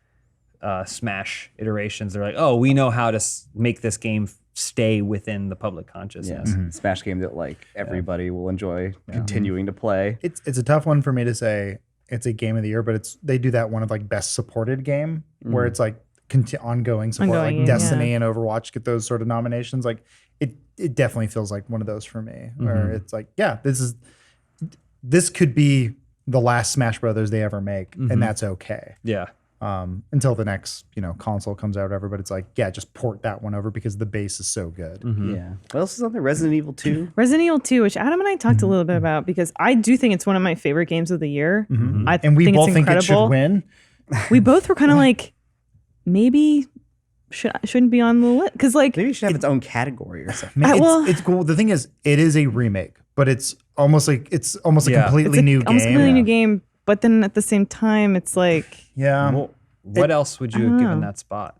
Smash iterations. They're like, oh, we know how to make this game stay within the public consciousness. Smash game that like everybody will enjoy continuing to play. It's a tough one for me to say it's a game of the year, but they do that one of like best supported game where it's like ongoing support, Ongoing, like Destiny yeah. and Overwatch get those sort of nominations. Like it definitely feels like one of those for me, where it's like, yeah, this could be the last Smash Brothers they ever make, and that's okay. Yeah. Until the next, console comes out, or whatever. But it's like, yeah, just port that one over because the base is so good. Yeah. What else is on there? Resident Evil 2? Resident Evil 2, which Adam and I talked a little bit about because I do think it's one of my favorite games of the year. And we think both it's think it should incredible. win. We both were kind of like, maybe shouldn't be on the list because like Maybe it should have its own category or something. Man, well- it's cool. The thing is, it is a remake, but it's almost a Yeah. completely new almost game. completely new game. But then at the same time, it's like Yeah. Well, what else would you have given that spot?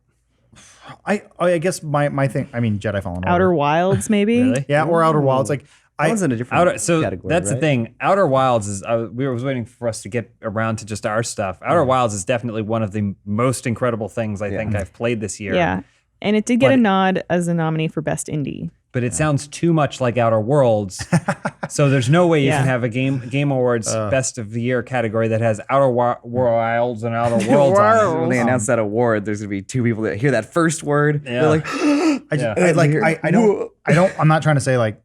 I guess my thing. I mean, Jedi Fallen Order. Outer Wilds, maybe. Really? Yeah, or Outer Wilds. Like That one's in a different So category, that's the right? thing. Outer Wilds is. We was waiting for us to get around to just our stuff. Outer Wilds is definitely one of the most incredible things I think I've played this year. Yeah. And it did get But- a nod as a nominee for Best Indie. But it sounds too much like Outer Worlds. So there's no way you Yeah. can have a Game Awards Best of the Year category that has Outer Wilds and Outer Worlds on it. When they announce that award, there's gonna be two people that hear that first word. Yeah. They're like, I'm not trying to say like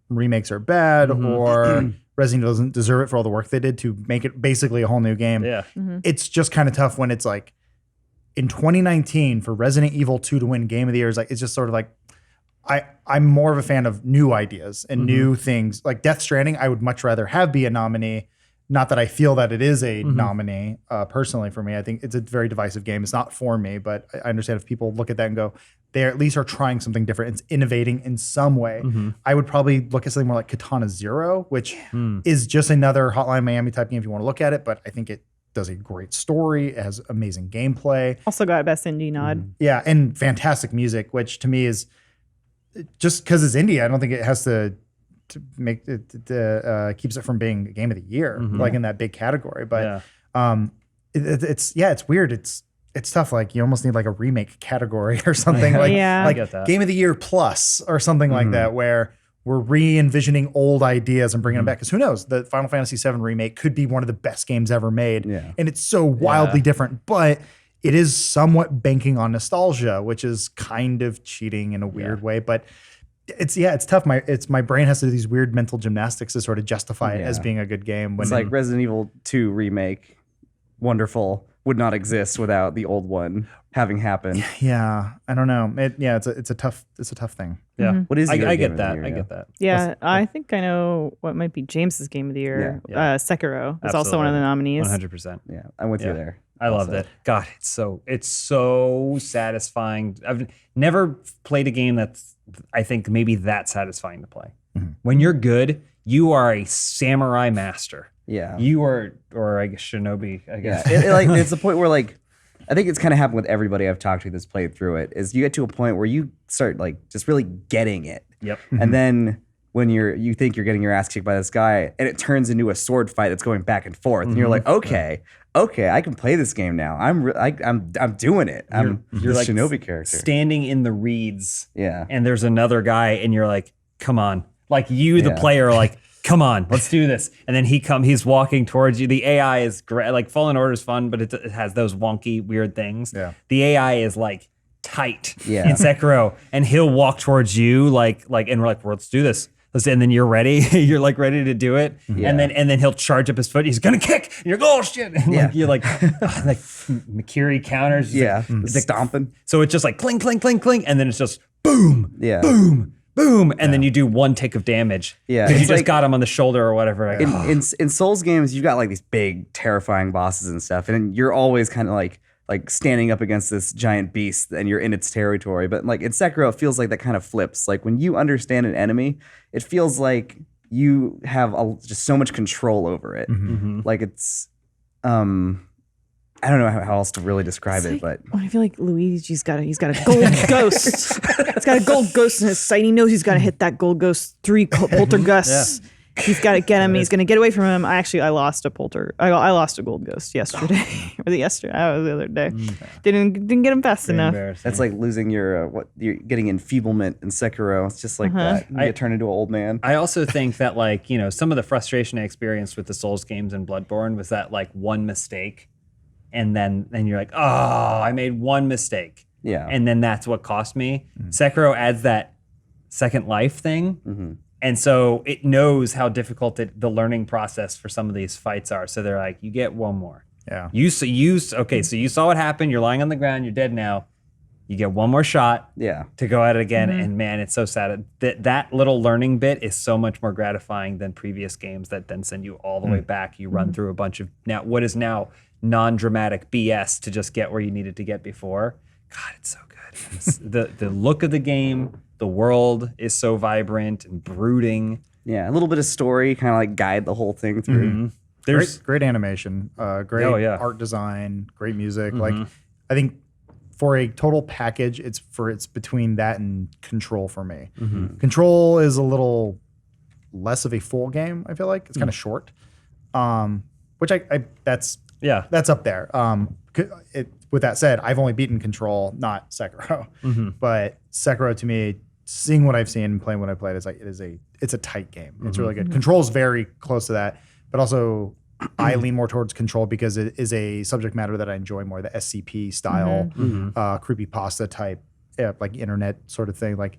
remakes are bad or Resident Evil doesn't deserve it for all the work they did to make it basically a whole new game. Yeah. It's just kind of tough when it's like in 2019 for Resident Evil 2 to win Game of the Year is like, it's just sort of like, I'm more of a fan of new ideas and new things. Like Death Stranding, I would much rather have be a nominee. Not that I feel that it is a nominee personally for me. I think it's a very divisive game. It's not for me, but I understand if people look at that and go, they at least are trying something different. It's innovating in some way. I would probably look at something more like Katana Zero, which is just another Hotline Miami type game if you want to look at it. But I think it does a great story. It has amazing gameplay. Also got Best Indie nod. Yeah, and fantastic music, which to me is just because it's indie. I don't think it has to make it keeps it from being a game of the year, like in that big category. But it's weird. It's tough. Like you almost need like a remake category or something like I get that. Game of the Year plus or something like that, where we're re-envisioning old ideas and bringing them back. Because who knows, the Final Fantasy VII remake could be one of the best games ever made, and it's so wildly different, but it is somewhat banking on nostalgia, which is kind of cheating in a weird way. But it's tough. My brain has to do these weird mental gymnastics to sort of justify it as being a good game. When It's like Resident Evil 2 remake, wonderful, would not exist without the old one having happened. Yeah, I don't know. It's a tough thing. Yeah. What is your I game get of the that. year, I yeah? get that. Yeah, I think I know what might be James's game of the year. Yeah. Sekiro is also one of the nominees. 100%. Yeah, I'm with you there. I loved it. God, it's so satisfying. I've never played a game that's, I think, maybe that satisfying to play. When you're good, you are a samurai master. Yeah. You are, or I guess shinobi, I guess. It's the point where like, I think it's kind of happened with everybody I've talked to that's played through it, is you get to a point where you start like just really getting it. Yep. And then when you think you're getting your ass kicked by this guy and it turns into a sword fight that's going back and forth, and you're like, okay, I can play this game now. I'm doing it. You're like shinobi character. standing in the reeds. Yeah. And there's another guy and you're like, come on. Like you, the player, are like, come on, let's do this. And then he's walking towards you. The AI is great. Like Fallen Order is fun, but it has those wonky, weird things. Yeah. The AI is like tight Yeah. in Sekiro, and he'll walk towards you like, and we're like, well, let's do this. And then you're ready. You're like ready to do it. Yeah. And then he'll charge up his foot. He's gonna kick. And you're like, oh shit. And you're like Makiri counters. It's stomping. So it's just like cling, cling, cling, cling, and then it's just boom, Yeah. boom, boom, and then you do one tick of damage. Yeah, because you it's just like- got him on the shoulder or whatever. Like, In Souls games, you got like these big, terrifying bosses and stuff, and you're always kind of like standing up against this giant beast, and you're in its territory. But like in Sekiro, it feels like that kind of flips. Like when you understand an enemy, it feels like you have just so much control over it. Like it's, I don't know how else to really describe it, but I feel like Luigi's he's got a gold ghost. He's got a gold ghost in his sight. He knows he's got to hit that gold ghost 3 poltergeists. He's got to get him. He's going to get away from him. I lost a I lost a gold ghost yesterday. Was it yesterday? That was the other day. Didn't get him fast enough. that's like losing your you're getting enfeeblement in Sekiro. It's just like that. You get turned into an old man. I also think that like, you know, some of the frustration I experienced with the Souls games and Bloodborne was that like one mistake, and then you're like, oh, I made one mistake. Yeah. And then that's what cost me. Sekiro adds that second life thing. And so it knows how difficult the learning process for some of these fights are. So they're like, you get one more. Yeah. So you saw what happened. You're lying on the ground. You're dead now. You get one more shot to go at it again. And man, it's so sad. That little learning bit is so much more gratifying than previous games that then send you all the way back. You run through a bunch of what is now non-dramatic BS to just get where you needed to get before. God, it's so good. the look of the game, the world is so vibrant and brooding. Yeah, a little bit of story, kind of like guide the whole thing through. There's Great animation, great art design, great music. Like I think for a total package, it's between that and Control for me. Control is a little less of a full game. I feel like it's kind of short, which that's up there. With that said, I've only beaten Control, not Sekiro. But Sekiro to me, seeing what I've seen and playing what I played, is like it's a tight game. It's really good. Control's very close to that, but also I lean more towards Control because it is a subject matter that I enjoy more, the SCP style, creepypasta type, like internet sort of thing. Like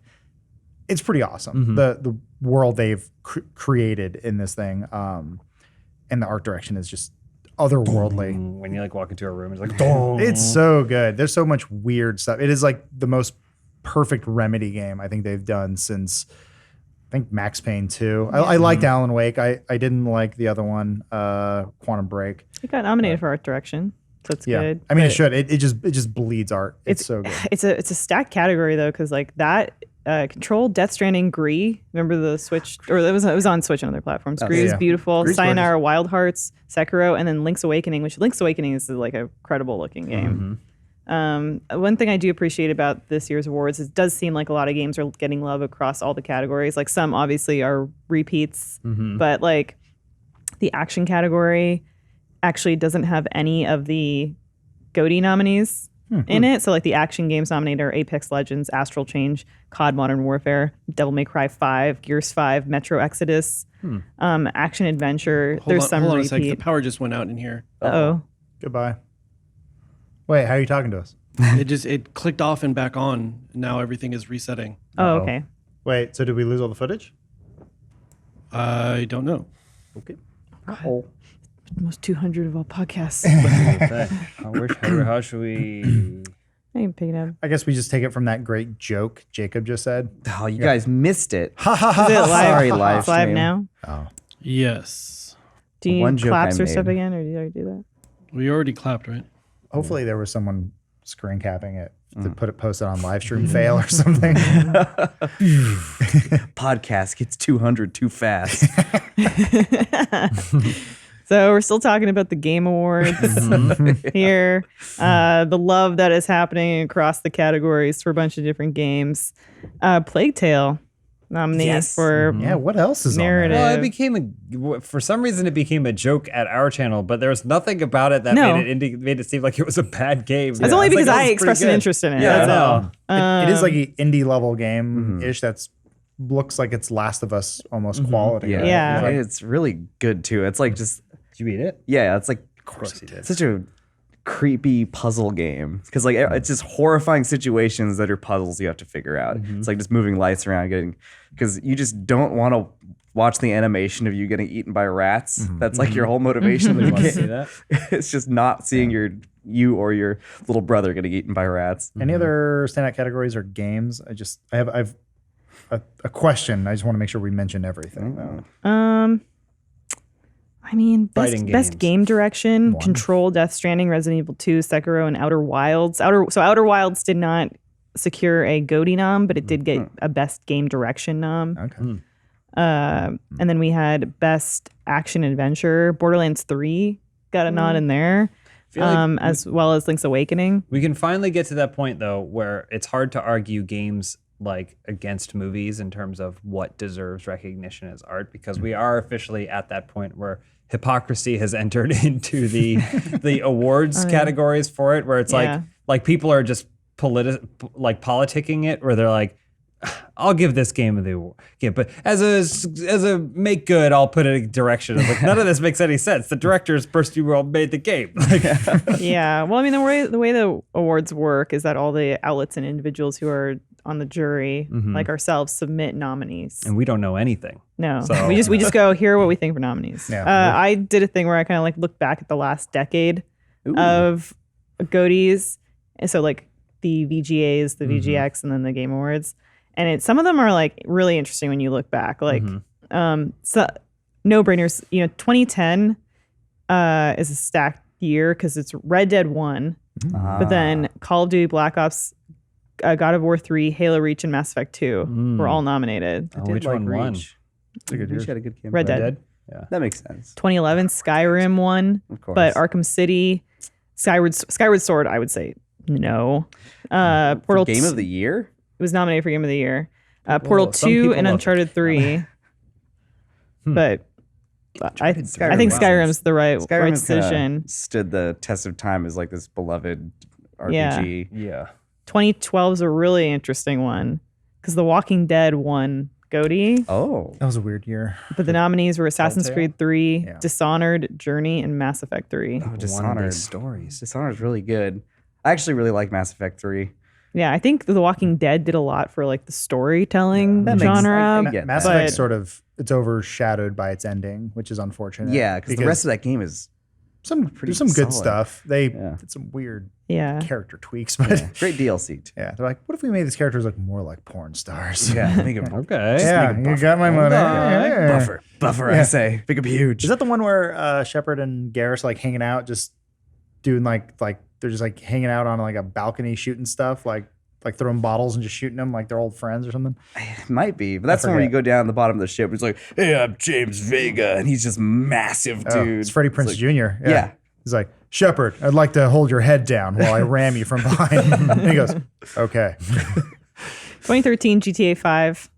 it's pretty awesome. The world they've created in this thing, and the art direction is just otherworldly. When you like walk into a room, it's like, dong. It's so good. There's so much weird stuff. It is like the most perfect Remedy game I think they've done since I think Max Payne 2. I liked Alan Wake. I didn't like the other one, Quantum Break. It got nominated for art direction, so it's good. I mean, it should. It just bleeds art. It's so good. It's a stacked category though, because like that Control, Death Stranding, Gree. Remember the Switch, or it was on Switch and other platforms. Gree is beautiful. Gree's Sayonara Wild Hearts, Sekiro, and then Link's Awakening, which Link's Awakening is like a credible looking game. One thing I do appreciate about this year's awards is it does seem like a lot of games are getting love across all the categories. Like some obviously are repeats, but like the action category actually doesn't have any of the GOTY nominees in it. So like the action games nominated are Apex Legends, Astral Change, COD Modern Warfare, Devil May Cry 5, Gears 5, Metro Exodus, action adventure. Hold on a sec. The power just went out in here. Oh. Goodbye. Wait, how are you talking to us? It clicked off and back on. And now everything is resetting. Oh, okay. Wait, so did we lose all the footage? I don't know. Okay. Almost 200 of all podcasts. How should we? I can pick it up. I guess we just take it from that great joke Jacob just said. Oh, you guys missed it. Is it live? Sorry, live It's live stream. now? Oh. Yes. Do you One need joke claps I or stuff made. again, or did you already do that? We already clapped, right? Hopefully there was someone screen capping it to post it on live stream fail or something. Podcast gets 200 too fast. So we're still talking about the Game Awards here. The love that is happening across the categories for a bunch of different games. Plague Tale nominee for Yeah, what else is narrative. Well, it became for some reason it became a joke at our channel, but there was nothing about it that No. made it seem like it was a bad game. It's only because I was expressed an pretty good. interest in it. Yeah, That's I all. know. It is like an indie level game ish that's looks like it's Last of Us almost quality. Yeah. right? Yeah. Like, It's really good too. It's like just, Did you eat it? yeah, it's like Of course you did. such a creepy puzzle game because like it's just horrifying situations that are puzzles you have to figure out. It's like just moving lights around, because you just don't want to watch the animation of you getting eaten by rats. That's like your whole motivation of You the want to see game. that? It's just not seeing you or your little brother getting eaten by rats. Any other standout categories or games? I have a question. I just want to make sure we mention everything. though. I mean, Fighting best games. game direction, Control, Death Stranding, Resident Evil 2, Sekiro, and Outer Wilds. Outer Wilds did not secure a GOTY nom, but it did get a best game direction nom. Okay. And then we had best action adventure. Borderlands 3 got a nod in there, feel like as well as Link's Awakening. We can finally get to that point though where it's hard to argue games like against movies in terms of what deserves recognition as art, because we are officially at that point where hypocrisy has entered into the awards categories for it, where it's Yeah. like people are just politicking it, where they're like, I'll give this game the award, but as a make good, I'll put a direction. It's like, none of this makes any sense. The director's person who made the game. Like, Yeah. Well, I mean, the way the awards work is that all the outlets and individuals who are on the jury, like ourselves, submit nominees. and we don't know anything. No, So- we just go, here are what we think for nominees. Yeah. I did a thing where I kind of like looked back at the last decade of GOTYs, and so like the VGAs, the VGX, and then the Game Awards, and some of them are like really interesting when you look back. Like, so no brainers. 2010 is a stacked year because it's Red Dead 1, but then Call of Duty, Black Ops, God of War 3, Halo Reach, and Mass Effect 2 were all nominated. Oh, which one won? Reach had a good game. Red Dead. Yeah. That makes sense. 2011, Skyrim won, Of course. but Arkham City, Skyward Sword, I would say no. Portal Game 2 of the year? was nominated for Game of the Year. Portal some 2 people and love Uncharted 3, but I think Skyrim Skyrim's the right Skyrim has kinda decision. stood the test of time as like this beloved Yeah. RPG. Yeah. 2012 is a really interesting one because The Walking Dead won GOTY, Oh. That was a weird year. but the nominees were Assassin's Telltale? Creed 3, Yeah. Dishonored, Journey, and Mass Effect 3. Oh, One of Dishonored. these stories. Dishonored's really good. I actually really like Mass Effect 3. Yeah, I think The Walking Dead did a lot for like the storytelling That makes- genre. I get Mass that. Effect But- sort of it's overshadowed by its ending, which is unfortunate. Yeah, because the rest of that game is pretty there's some good solid. stuff. They Yeah. did some weird Yeah. character tweaks, but yeah. great DLC too. they're like, what if we made these characters look more like porn stars? Yeah, make it Okay. Yeah, you got my money. Yeah. buffer. Yeah. I say, make it huge. Is that the one where Shepard and Garrus are like hanging out, just doing like they're just like hanging out on like a balcony shooting stuff, like throwing bottles and just shooting them like they're old friends or something? It might be, but that's the one where you forget. go down the bottom of the ship. It's like, hey, I'm James Vega, and he's just massive, Oh, dude. it's Freddie Prinze like- Jr. Yeah. He's like, Shepard, I'd like to hold your head down while I ram you from behind. And he goes, okay. 2013 GTA 5.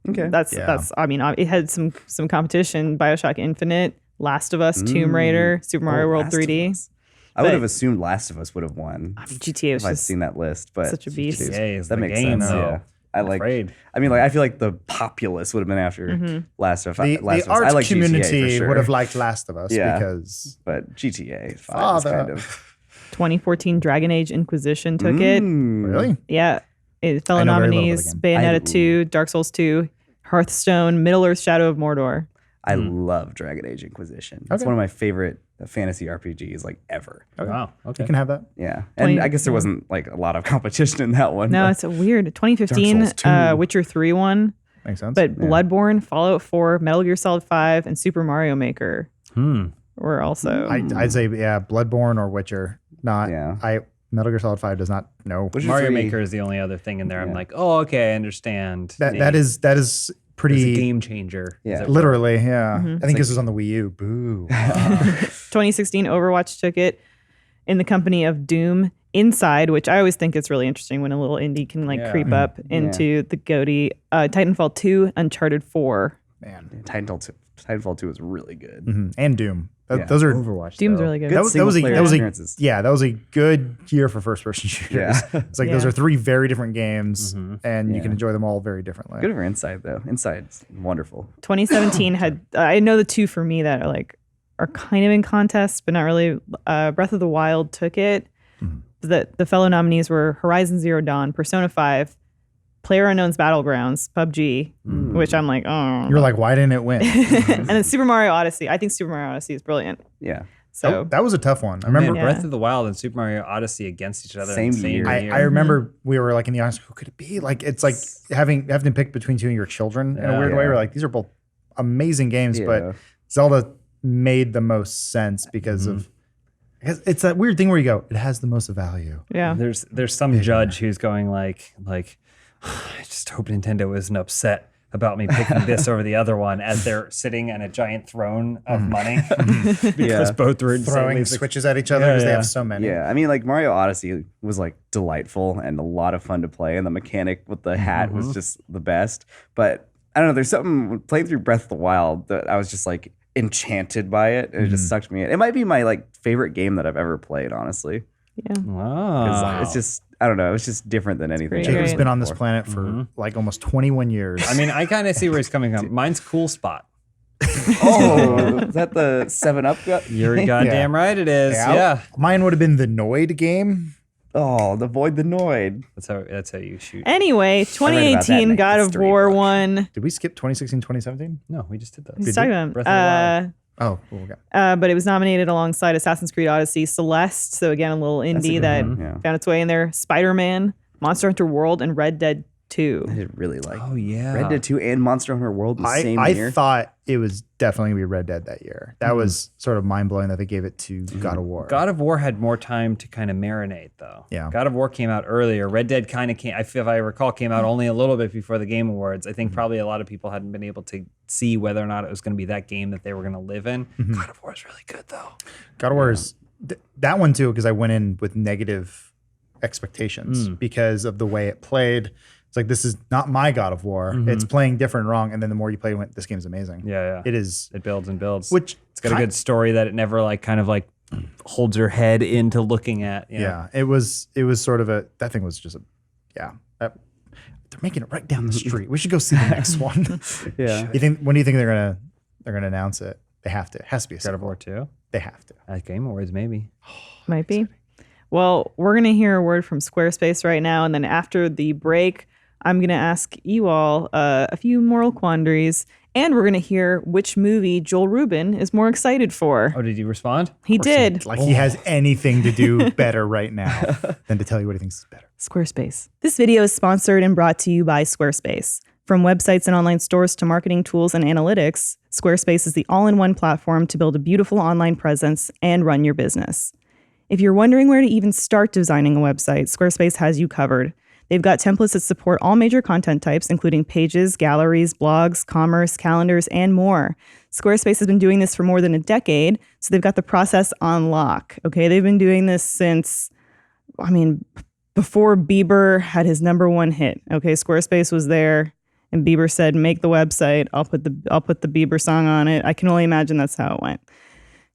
Okay. That's. I mean, it had some competition. BioShock Infinite, Last of Us, Tomb Raider, Super Mario World Last of 3D. Us. I would But- have assumed Last of Us would have won GTA was if I'd just seen that list, but such a beast. GTA is that the makes game, sense. though. Yeah. I like. Afraid. I mean, like I feel like the populace would have been after Last of Us. The Last of Us. I art like GTA for community sure, would have liked Last of Us Yeah. because but GTA 5 is Father. kind of 2014 Dragon Age Inquisition took it. really? Yeah, it fell I in know very little nominees: about the game. Bayonetta 2, Dark Souls 2, Hearthstone, Middle Earth: Shadow of Mordor. I love Dragon Age Inquisition. It's Okay. one of my favorite fantasy RPGs like ever. Wow. Okay. You can have that. Yeah, and 20 I guess there wasn't like a lot of competition in that one. No, but- it's a weird. 2015 Dark Souls 2. Witcher 3 won, Makes sense. but Bloodborne, Fallout 4, Metal Gear Solid 5, and Super Mario Maker were also. I'd say, yeah, Bloodborne or Witcher. Not, Yeah. Metal Gear Solid 5 does not know. Witcher Mario 3 Maker is the only other thing in there. I'm like, oh, okay, I understand. That is It's a pretty, game changer. Yeah. literally, yeah. I think this was on the Wii U. Boo. 2016 Overwatch took it in the company of Doom. Inside, which I always think is really interesting when a little indie can like creep up into the GOTY. Titanfall 2, Uncharted 4. Man. Titanfall 2 is really good. Mhm. And Doom. Yeah. Those are Overwatch. Doom's though. really good. Good that was a single-player that was a experiences. yeah, that was a good year for first person shooters. Yeah. It's like those Yeah. are three very different games and you Yeah. can enjoy them all very differently. Good for Inside though. Inside's wonderful. 2017 had I know the two for me that are kind of in contest, but not really. Breath of the Wild took it. The fellow nominees were Horizon Zero Dawn, Persona 5, PlayerUnknown's Battlegrounds, PUBG, which I'm like, oh. You're like, why didn't it win? And then Super Mario Odyssey. I think Super Mario Odyssey is brilliant. Yeah. So that was a tough one. I Man, remember Yeah. Breath of the Wild and Super Mario Odyssey against each other. in Same the year. I remember we were like in the audience, who could it be? Like it's like having to pick between two of your children in a weird way. Yeah. We're like, these are both amazing games, Yeah. but Zelda made the most sense because of it's that weird thing where you go, it has the most value. yeah. There's some judge who's going like I just hope Nintendo isn't upset about me picking this over the other one as they're sitting on a giant throne of money because both were Throwing insanely switches at each other because they have so many. Yeah, I mean, like Mario Odyssey was like delightful and a lot of fun to play, and the mechanic with the hat was just the best. But I don't know, there's something playing through Breath of the Wild that I was just like enchanted by it, and it just sucked me in. It might be my like favorite game that I've ever played, honestly. Yeah. 'Cause Wow. it's just I don't know, it's just different than anything. great. I've Jacob's ever been on this before. planet for like almost 21 years. I mean, I kind of see where he's coming from. Mine's Cool Spot. Oh, is that the 7-Up? You're goddamn right it is. Yeah. Mine would have been the Noid game. Oh, the Void the Noid. That's how you shoot. Anyway, about that 2018 in God of history War book. won. Did we skip 2016, 2017? No, we just did that. He's talking Breath of the about, Wild. Oh, okay. but it was nominated alongside Assassin's Creed Odyssey, Celeste. So again, a little indie good that one, yeah. found its way in there. Spider-Man, Monster Hunter World, and Red Dead 2. I did really like Oh yeah. Red Dead 2 and Monster Hunter World the same I year. thought it was definitely gonna be Red Dead that year. That was sort of mind blowing that they gave it to God of War. God of War had more time to kind of marinate, though. Yeah. God of War came out earlier. Red Dead kind of came, if I recall, came out only a little bit before the Game Awards. I think probably a lot of people hadn't been able to see whether or not it was going to be that game that they were going to live in. God of War is really good, though. God of War is that one too, because I went in with negative expectations because of the way it played. It's like, this is not my God of War. It's playing different and wrong. And then the more you play, this game's amazing. Yeah. It is. It builds and builds. Which It's got a good story that it never kind of holds your head into looking at. You know? Yeah, it was sort of that thing was just they're making it right down the street. We should go see the next one. Yeah. When do you think they're gonna announce it? They have to. It has to be a God of sequel. War 2 They have to. at Game Awards, maybe. Might be. Well, we're going to hear a word from Squarespace right now. And then after the break, I'm going to ask you all a few moral quandaries. And we're going to hear which movie Joel Rubin is more excited for. Oh, did you respond? He did. Like he has anything to do better right now than to tell you what he thinks is better. Squarespace. This video is sponsored and brought to you by Squarespace. From websites and online stores to marketing tools and analytics, Squarespace is the all-in-one platform to build a beautiful online presence and run your business. If you're wondering where to even start designing a website, Squarespace has you covered. They've got templates that support all major content types, including pages, galleries, blogs, commerce, calendars, and more. Squarespace has been doing this for more than a decade, so they've got the process on lock. Okay, they've been doing this since, before Bieber had his #1 hit. Okay, Squarespace was there, and Bieber said, "Make the website. I'll put the Bieber song on it." I can only imagine that's how it went.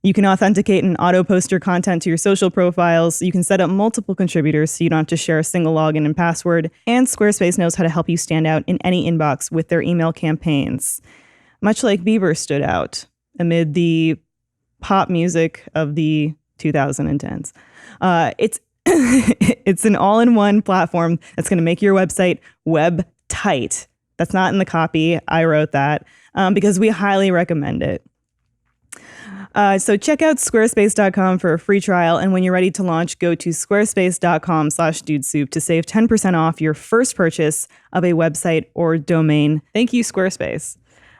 You can authenticate and auto-post your content to your social profiles. You can set up multiple contributors so you don't have to share a single login and password. And Squarespace knows how to help you stand out in any inbox with their email campaigns. Much like Bieber stood out amid the pop music of the 2010s. It's an all-in-one platform that's going to make your website web tight. That's not in the copy. I wrote that because we highly recommend it. So check out squarespace.com for a free trial. And when you're ready to launch, go to squarespace.com/dudesoup to save 10% off your first purchase of a website or domain. Thank you, Squarespace.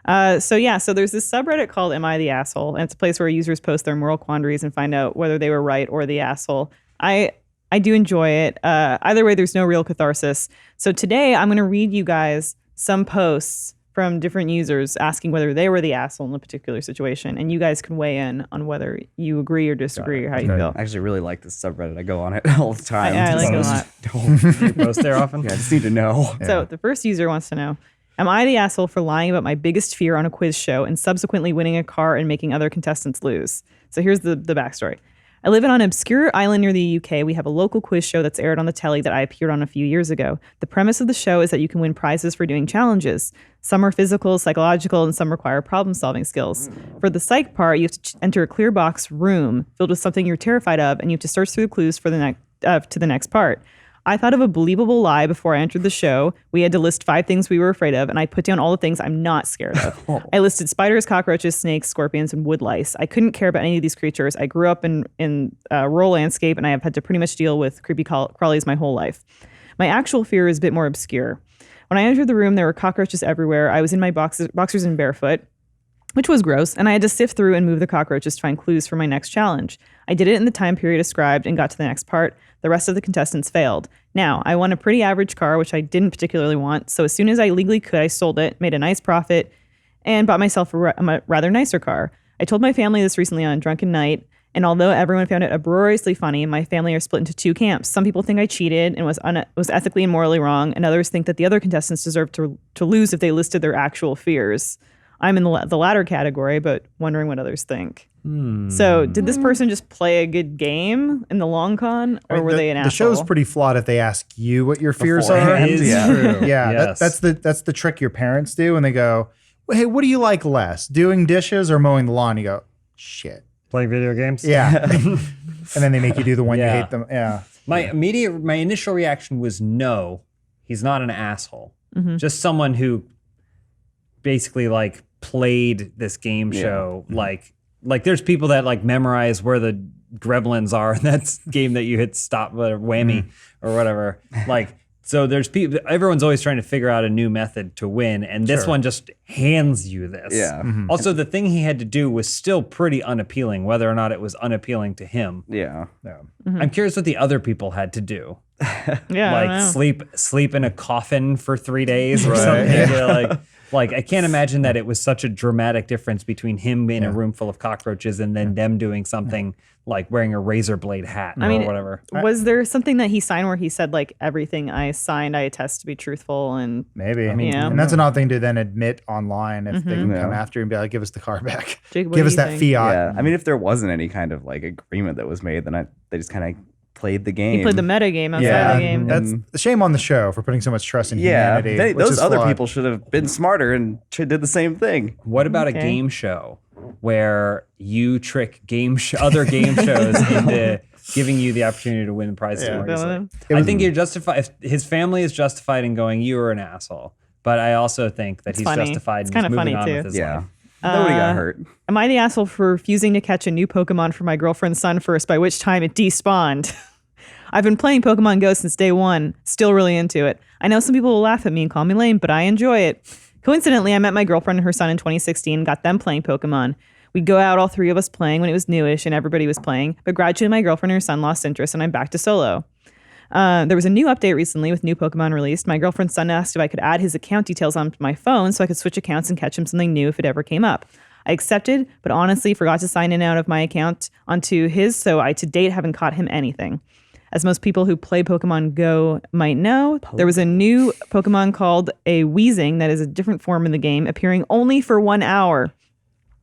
So there's this subreddit called Am I the Asshole? And it's a place where users post their moral quandaries and find out whether they were right or the asshole. I do enjoy it. Either way, there's no real catharsis. So today I'm going to read you guys some posts from different users asking whether they were the asshole in a particular situation. And you guys can weigh in on whether you agree or disagree or how you feel. I actually really like this subreddit. I go on it all the time. I like it a lot. Do you post there often? Yeah, I just need to know. So the first user wants to know, am I the asshole for lying about my biggest fear on a quiz show and subsequently winning a car and making other contestants lose? So here's the backstory. I live on an obscure island near the UK. We have a local quiz show that's aired on the telly that I appeared on a few years ago. The premise of the show is that you can win prizes for doing challenges. Some are physical, psychological, and some require problem-solving skills. For the psych part, you have to enter a clear box room filled with something you're terrified of, and you have to search through the clues for to the next part. I thought of a believable lie before I entered the show. We had to list 5 things we were afraid of, and I put down all the things I'm not scared of. I listed spiders, cockroaches, snakes, scorpions, and wood lice. I couldn't care about any of these creatures. I grew up in a rural landscape, and I have had to pretty much deal with creepy crawlies my whole life. My actual fear is a bit more obscure. When I entered the room, there were cockroaches everywhere. I was in my boxers and barefoot, which was gross, and I had to sift through and move the cockroaches to find clues for my next challenge. I did it in the time period ascribed and got to the next part. The rest of the contestants failed. Now, I won a pretty average car, which I didn't particularly want, so as soon as I legally could, I sold it, made a nice profit, and bought myself a rather nicer car. I told my family this recently on a drunken night, and although everyone found it uproariously funny, my family are split into 2 camps. Some people think I cheated and was ethically and morally wrong, and others think that the other contestants deserve to lose if they listed their actual fears. I'm in the latter category, but wondering what others think. So did this person just play a good game in the long con, or were they an asshole? The show's pretty flawed if they ask you what your fears are. Beforehand. It is true. Yeah, Yes. that's the trick your parents do when they go, hey, what do you like less, doing dishes or mowing the lawn? You go, shit. Playing video games? Yeah. And then they make you do the one you Yeah. hate them. Yeah. My initial reaction was no, he's not an asshole. Just someone who basically like played this game show. Like there's people that like memorize where the gremlins are in that game that you hit stop or whammy or whatever. Like, so there's people, everyone's always trying to figure out a new method to win. And this one just hands you this. Yeah. Also, the thing he had to do was still pretty unappealing, whether or not it was unappealing to him. Yeah. I'm curious what the other people had to do. Yeah, I don't know. Sleep in a coffin for 3 days or something. Yeah, like I can't imagine that it was such a dramatic difference between him in a room full of cockroaches and then them doing something like wearing a razor blade hat or whatever. Was there something that he signed where he said like everything I signed I attest to be truthful and Maybe. Yeah. And that's an odd thing to then admit online if they can come after you and be like, give us the car back. Jake, what Give do us you that think? fiat. Yeah. I mean, if there wasn't any kind of like agreement that was made, then they just kind of played the game. he played the meta game outside the game. That's a shame on the show for putting so much trust in humanity. which those is other flawed. people should have been smarter and did the same thing. What about a game show where you trick other game shows into giving you the opportunity to win prizes more easily. Yeah. I think you're justified. If his family is justified in going, you were an asshole. But I also think that It's he's funny. justified It's in kinda just moving funny, on too. with his Yeah. life. Nobody got hurt. Am I the asshole for refusing to catch a new Pokemon for my girlfriend's son first, by which time it despawned? I've been playing Pokemon Go since day one, still really into it. I know some people will laugh at me and call me lame, but I enjoy it. Coincidentally, I met my girlfriend and her son in 2016, got them playing Pokemon. We'd go out, all three of us playing when it was newish and everybody was playing, but gradually my girlfriend and her son lost interest and I'm back to solo. There was a new update recently with new Pokemon released. My girlfriend's son asked if I could add his account details onto my phone so I could switch accounts and catch him something new if it ever came up. I accepted, but honestly forgot to sign in and out of my account onto his, so I to date haven't caught him anything. As most people who play Pokemon Go might know, there was a new Pokemon called a Weezing that is a different form in the game, appearing only for 1 hour.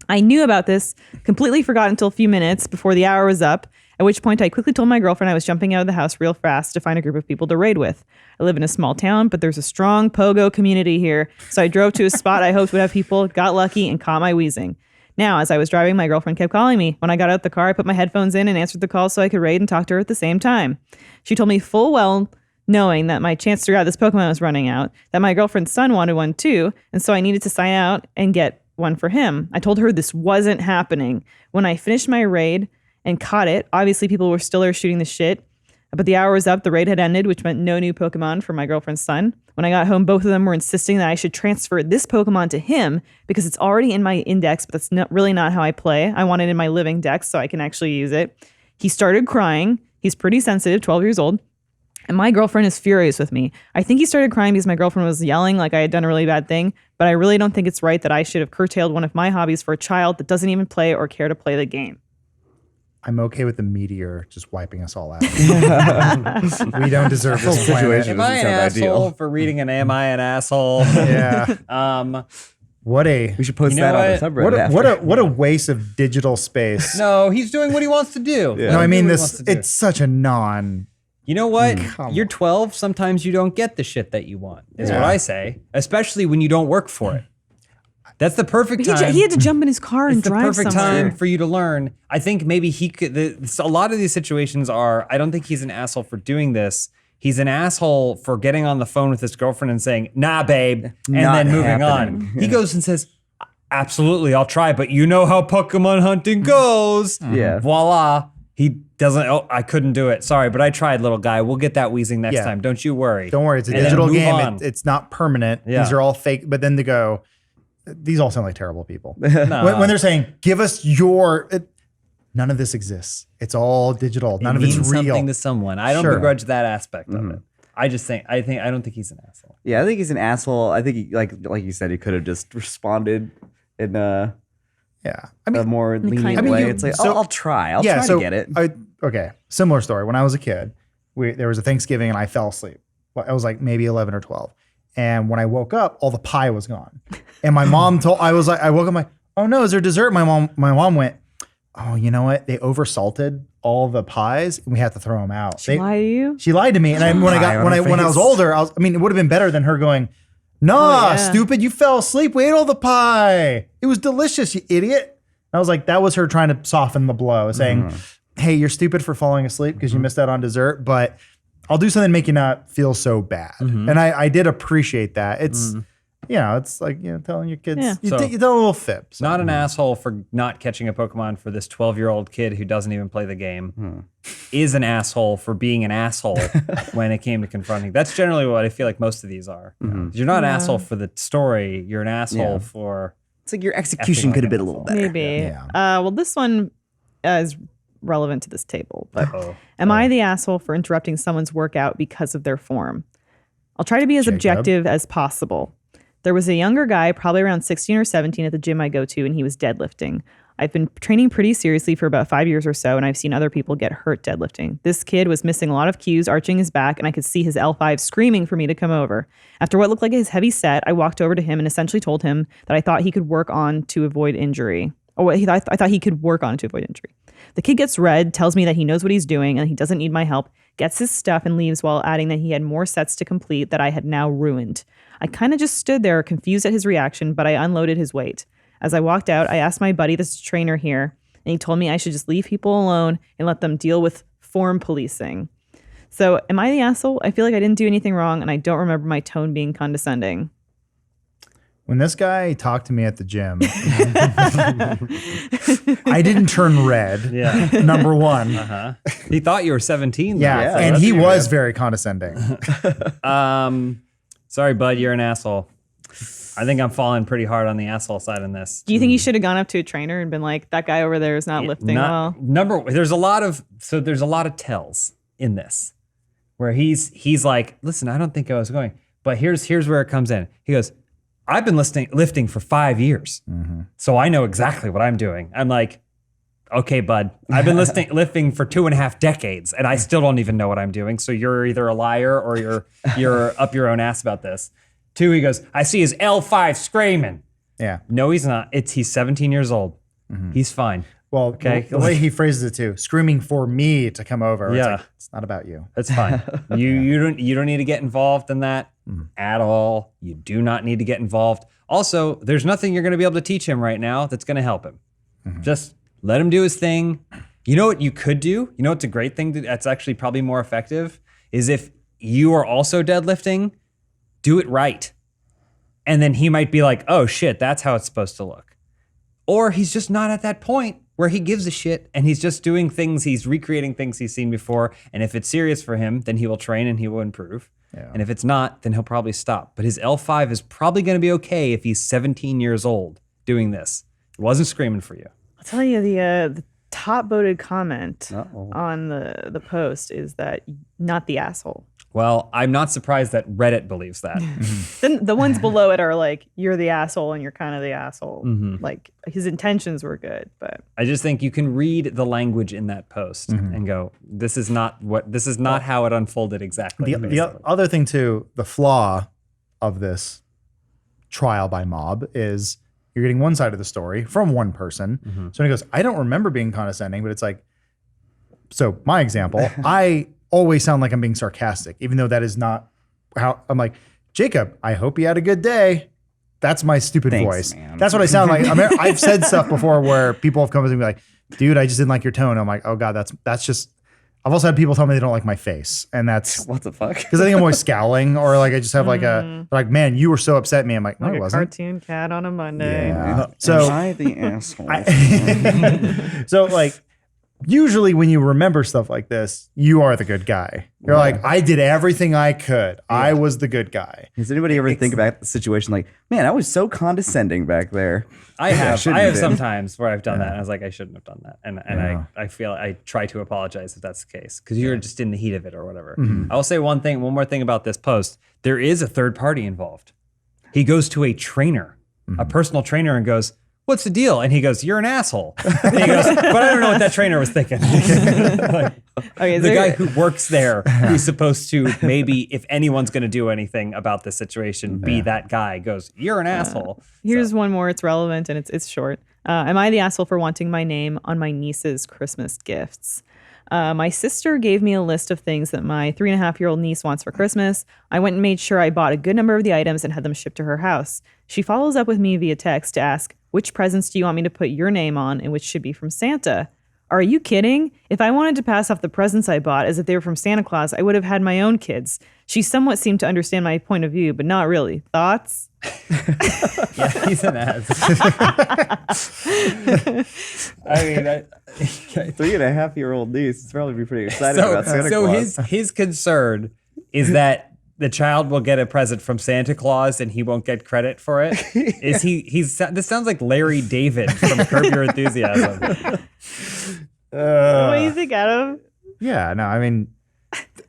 I knew about this, completely forgot until a few minutes before the hour was up, at which point I quickly told my girlfriend I was jumping out of the house real fast to find a group of people to raid with. I live in a small town, but there's a strong Pogo community here, so I drove to a spot I hoped would have people, got lucky, and caught my Weezing. Now, as I was driving, my girlfriend kept calling me. When I got out the car, I put my headphones in and answered the call so I could raid and talk to her at the same time. She told me full well, knowing that my chance to grab this Pokemon was running out, that my girlfriend's son wanted one too, and so I needed to sign out and get one for him. I told her this wasn't happening. When I finished my raid and caught it, obviously people were still there shooting the shit, but the hour was up, the raid had ended, which meant no new Pokemon for my girlfriend's son. When I got home, both of them were insisting that I should transfer this Pokemon to him because it's already in my index, but that's really not how I play. I want it in my living dex so I can actually use it. He started crying. He's pretty sensitive, 12 years old. And my girlfriend is furious with me. I think he started crying because my girlfriend was yelling like I had done a really bad thing, but I really don't think it's right that I should have curtailed one of my hobbies for a child that doesn't even play or care to play the game. I'm okay with the meteor just wiping us all out. We don't deserve this situation. Am I an Doesn't sound asshole ideal. for reading an Am I an Asshole? Yeah. What a We should post You know that on the what? subreddit. what a waste of digital space. No, he's doing what he wants to do. No, I mean this. It's such a non. You know what? Come You're on. 12. Sometimes you don't get the shit that you want, is what I say, especially when you don't work for it. That's the perfect time. He had to jump in his car and It's the drive perfect somewhere. time for you to learn. I think maybe he could. A lot of these situations are. I don't think he's an asshole for doing this. He's an asshole for getting on the phone with his girlfriend and saying, "Nah, babe," and Not then moving happening. on. He goes and says, "Absolutely, I'll try." But you know how Pokemon hunting goes. Yeah. Voila. He doesn't. Oh, I couldn't do it. Sorry, but I tried, little guy. We'll get that Weezing next Yeah. time. Don't you worry. Don't worry, it's a And then digital move game. on. It's not permanent. Yeah. These are all fake. But then they go, these all sound like terrible people. Nah. When they're saying, "Give us your," none of this exists. It's all digital. None of it's means real. something to someone. I don't Sure. begrudge that aspect of it. I just think I don't think he's an asshole. Yeah, I think he's an asshole. I think, like you said, he could have just responded in a Yeah, I mean, more lenient kind of- way. you- it's like, so- I'll try. I'll try to get it. Okay, similar story. When I was a kid, there was a Thanksgiving and I fell asleep. I was like maybe 11 or 12. And when I woke up, all the pie was gone. And my mom I woke up, I'm like, "Oh no, is there dessert?" My mom went, "Oh, you know what? They oversalted all the pies and we have to throw them out." Why are you? She lied to me. And when I was older, I mean, it would have been better than her going, "Nah, yeah. stupid, you fell asleep. We ate all the pie. It was delicious, you idiot." And I was like, that was her trying to soften the blow, saying, "Hey, you're stupid for falling asleep because you missed out on dessert, but I'll do something to make you not feel so bad." And I did appreciate that. It's, it's like, telling your kids, Yeah. you So- tell a little fib. So. Not an asshole for not catching a Pokemon for this 12-year-old kid who doesn't even play the game. Is an asshole for being an asshole when it came to confronting. That's generally what I feel like most of these are. You're not an asshole for the story. You're an asshole for. It's like your execution could have been a little better. Maybe. Yeah. Well, this one is relevant to this table. But Oh. am I the asshole for interrupting someone's workout because of their form? I'll try to be as Jacob? objective as possible. There was a younger guy, probably around 16 or 17 at the gym I go to, and he was deadlifting. I've been training pretty seriously for about 5 years or so, and I've seen other people get hurt deadlifting. This kid was missing a lot of cues, arching his back, and I could see his L5 screaming for me to come over. After what looked like his heavy set, I walked over to him and essentially told him that I thought he could work on to avoid injury. I thought he could work on to avoid injury. The kid gets red, tells me that he knows what he's doing and he doesn't need my help, gets his stuff and leaves while adding that he had more sets to complete that I had now ruined. I kind of just stood there confused at his reaction, but I unloaded his weight. As I walked out, I asked my buddy, this trainer here, and he told me I should just leave people alone and let them deal with form policing. So am I the asshole? I feel like I didn't do anything wrong and I don't remember my tone being condescending. When this guy talked to me at the gym, I didn't turn red. Yeah. Number one. He thought you were 17. though. Yeah, So and that's he even was good. very condescending. Sorry, bud, you're an asshole. I think I'm falling pretty hard on the asshole side in this. Do you think you should have gone up to a trainer and been like, that guy over there is not lifting well? There's a lot of tells in this where he's like, listen, I don't think I was going, but here's where it comes in. He goes, I've been lifting for 5 years, so I know exactly what I'm doing. I'm like, okay, bud, I've been lifting for 2.5 decades, and I still don't even know what I'm doing. So you're either a liar or you're up your own ass about this. 2, he goes, I see his L5 screaming. Yeah. No, he's not. He's 17 years old. He's fine. Well, Okay. the way he phrases it too, screaming for me to come over. Yeah. It's, like, it's not about you. That's fine. You don't need to get involved in that at all. You do not need to get involved. Also, there's nothing you're going to be able to teach him right now that's going to help him. Just let him do his thing. You know what you could do? You know what's a great thing that's actually probably more effective is if you are also deadlifting, do it right. And then he might be like, oh shit, that's how it's supposed to look. Or he's just not at that point where he gives a shit and he's just doing things, he's recreating things he's seen before. And if it's serious for him, then he will train and he will improve. Yeah. And if it's not, then he'll probably stop. But his L5 is probably going to be okay if he's 17 years old doing this. It wasn't screaming for you. I'll tell you the top voted comment on the post is that not the asshole. Well, I'm not surprised that Reddit believes that. Then the ones below it are like, you're the asshole and you're kind of the asshole. Like his intentions were good, but I just think you can read the language in that post and go, this is not how it unfolded exactly. The other thing too, the flaw of this trial by mob is you're getting one side of the story from one person. So when he goes, I don't remember being condescending, but it's like, so my example, I always sound like I'm being sarcastic, even though that is not how I'm like, Jacob, I hope you had a good day. That's my stupid voice. Man. That's what I sound like. I've said stuff before where people have come to me and be like, dude, I just didn't like your tone. I'm like, oh God, that's just, I've also had people tell me they don't like my face. And that's What the fuck? because I think I'm always scowling or like I just have like man, you were so upset at me. I'm like, no, like I a wasn't. cartoon cat on a Monday. Yeah. So Am I the asshole? so like usually when you remember stuff like this, you are the good guy. You're like, I did everything I could. I was the good guy. Does anybody ever think about the situation like, man, I was so condescending back there? I have shouldn't have been. sometimes where I've done that and I was like, I shouldn't have done that. And I feel I try to apologize if that's the case because you're just in the heat of it or whatever. I will say one more thing about this post. There is a third party involved. He goes to a trainer, a personal trainer, and goes, what's the deal? And he goes, you're an asshole. And he goes, but I don't know what that trainer was thinking. Okay, The guy who works there, who's supposed to maybe, if anyone's going to do anything about the situation, be that guy, goes, you're an asshole. Here's one more. It's relevant and it's short. Am I the asshole for wanting my name on my niece's Christmas gifts? My sister gave me a list of things that my 3.5-year-old niece wants for Christmas. I went and made sure I bought a good number of the items and had them shipped to her house. She follows up with me via text to ask, which presents do you want me to put your name on and which should be from Santa? Are you kidding? If I wanted to pass off the presents I bought as if they were from Santa Claus, I would have had my own kids. She somewhat seemed to understand my point of view, but not really. Thoughts? Yeah, he's an ass. I mean, 3.5-year-old niece is probably be pretty excited about Santa Claus. his concern is that the child will get a present from Santa Claus and he won't get credit for it. This sounds like Larry David from Curb Your Enthusiasm. What do you think, Adam? Yeah, no, I mean,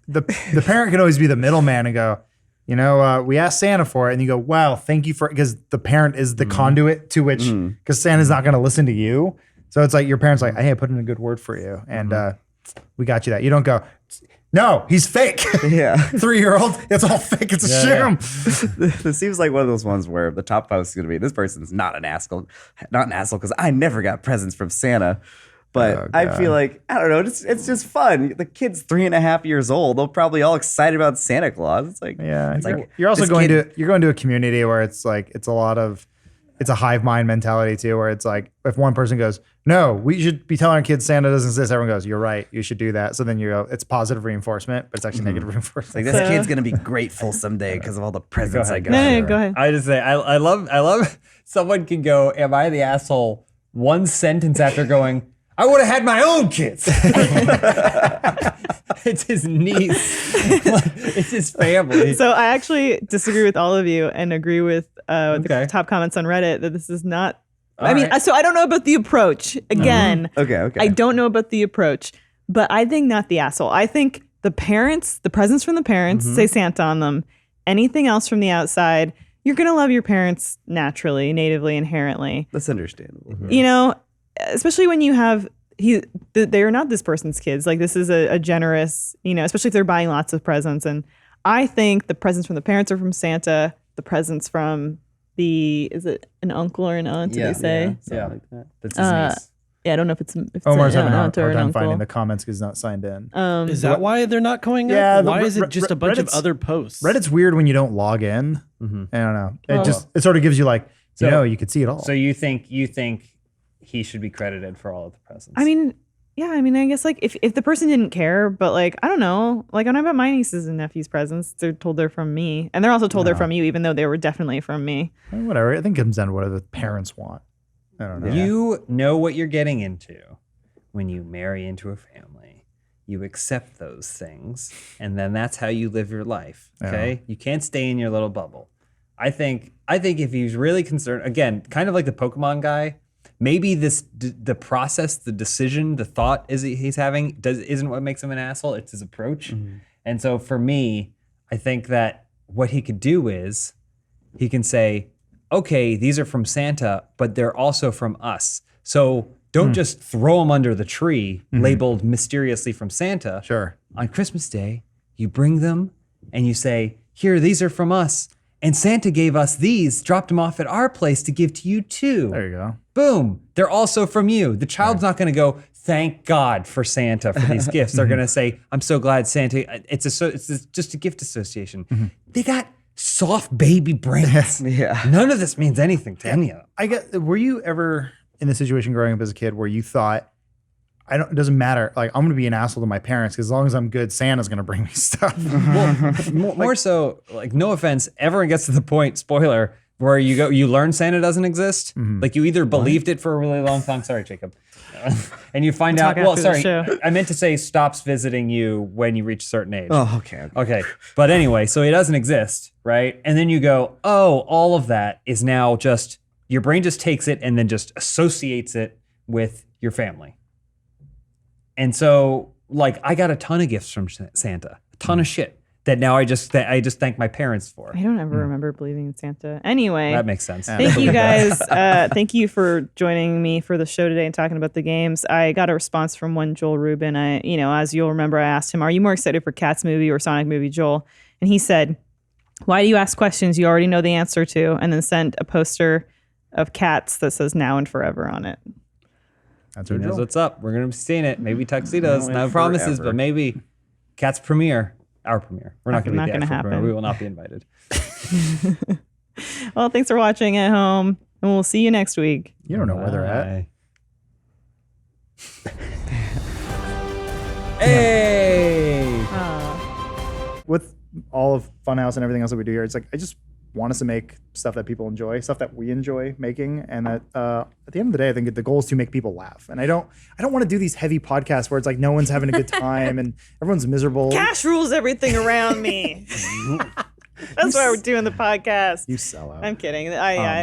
the parent can always be the middleman and go, you know, we asked Santa for it, and you go, wow, thank you for it, because the parent is the conduit to which, because Santa's not going to listen to you. So it's like your parent's like, hey, I put in a good word for you, and we got you that. You don't go, no, he's fake. Yeah. 3-year-old, it's all fake. It's a sham. This seems like one of those ones where the top post is going to be, this person's not an asshole because I never got presents from Santa. But I feel like, I don't know, it's just fun. The kid's 3.5 years old. They're probably all excited about Santa Claus. It's like, Yeah, it's like you're also this going kid- to a community where it's like it's a lot of it's a hive mind mentality too, where it's like if one person goes, no, we should be telling our kids Santa doesn't exist, everyone goes, you're right, you should do that. So then you go, it's positive reinforcement, but it's actually negative reinforcement. Like this kid's gonna be grateful someday because of all the presents I got. No, go ahead. I just say I love someone can go, am I the asshole? One sentence after going, I would have had my own kids. It's his niece. It's his family. So I actually disagree with all of you and agree with the top comments on Reddit that this is not. So I don't know about the approach. Again, Okay. I don't know about the approach, but I think not the asshole. I think the parents, the presents from the parents, say Santa on them. Anything else from the outside, you're gonna love your parents naturally, natively, inherently. That's understandable. You know, especially when you have they are not this person's kids. Like this is a generous, you know, especially if they're buying lots of presents. And I think the presents from the parents are from Santa. The presents from is it an uncle or an aunt? Did they say? Yeah. Like that. That's his niece. Yeah, I don't know if it's Omar's having an a aunt or hard an time uncle. finding the comments because he's not signed in. Is that why they're not going Yeah, up? the Why is it just a bunch of Reddit's- other posts? Reddit's weird when you don't log in. I don't know. It sort of gives you like, you could see it all. So you think he should be credited for all of the presents? I mean, yeah, I mean, I guess like if the person didn't care, but like, I don't know, like when I bought my nieces and nephews presents, they're told they're from me. And they're also told they're from you, even though they were definitely from me. Whatever. I think it comes down to what the parents want. I don't know. You know what you're getting into when you marry into a family. You accept those things, and then that's how you live your life. Okay, you can't stay in your little bubble. I think if he's really concerned, again, kind of like the Pokemon guy, maybe the process, the decision, the thought he's having isn't what makes him an asshole. It's his approach. And so for me, I think that what he could do is he can say, okay, these are from Santa, but they're also from us. So don't just throw them under the tree, labeled mysteriously from Santa. Sure. On Christmas Day, you bring them and you say, here, these are from us. And Santa gave us these, dropped them off at our place to give to you too. There you go. Boom. They're also from you. The child's not going to go, thank God for Santa for these gifts. They're going to say, I'm so glad Santa, it's just a gift association. They got soft baby brains. Yeah. None of this means anything to any of them. Were you ever in the situation growing up as a kid where you thought, it doesn't matter. Like, I'm going to be an asshole to my parents because as long as I'm good, Santa's going to bring me stuff. Well, more so, like, no offense, everyone gets to the point, spoiler, where you learn Santa doesn't exist. Like, you either believed it for a really long time. Sorry, Jacob. And you find out, Talk after the show. I meant to say stops visiting you when you reach a certain age. Oh, okay. Okay. But anyway, so it doesn't exist, right? And then you go, oh, all of that is now just, your brain just takes it and then just associates it with your family. And so, like, I got a ton of gifts from Santa, a ton of shit that now I just thank my parents for. I don't ever remember believing in Santa. Anyway. That makes sense. Thank you guys. Thank you for joining me for the show today and talking about the games. I got a response from one Joel Rubin. As you'll remember, I asked him, are you more excited for Cats movie or Sonic movie, Joel? And he said, why do you ask questions you already know the answer to? And then sent a poster of Cats that says now and forever on it. That's Who what knows what's up? We're going to be seeing it. Maybe tuxedos. Now No and promises, forever. but maybe Cats premiere. Our premiere. We're not going to be Not the gonna actual premiere. happen. We will not be invited. Well, thanks for watching at home, and we'll see you next week. You don't know where they're at. Bye. Hey! With all of Funhaus and everything else that we do here, it's like I just want us to make stuff that people enjoy, stuff that we enjoy making, and that at the end of the day, I think the goal is to make people laugh. And I don't want to do these heavy podcasts where it's like no one's having a good time and everyone's miserable. Cash rules everything around me. That's why we're doing the podcast. You sell out. I'm kidding. I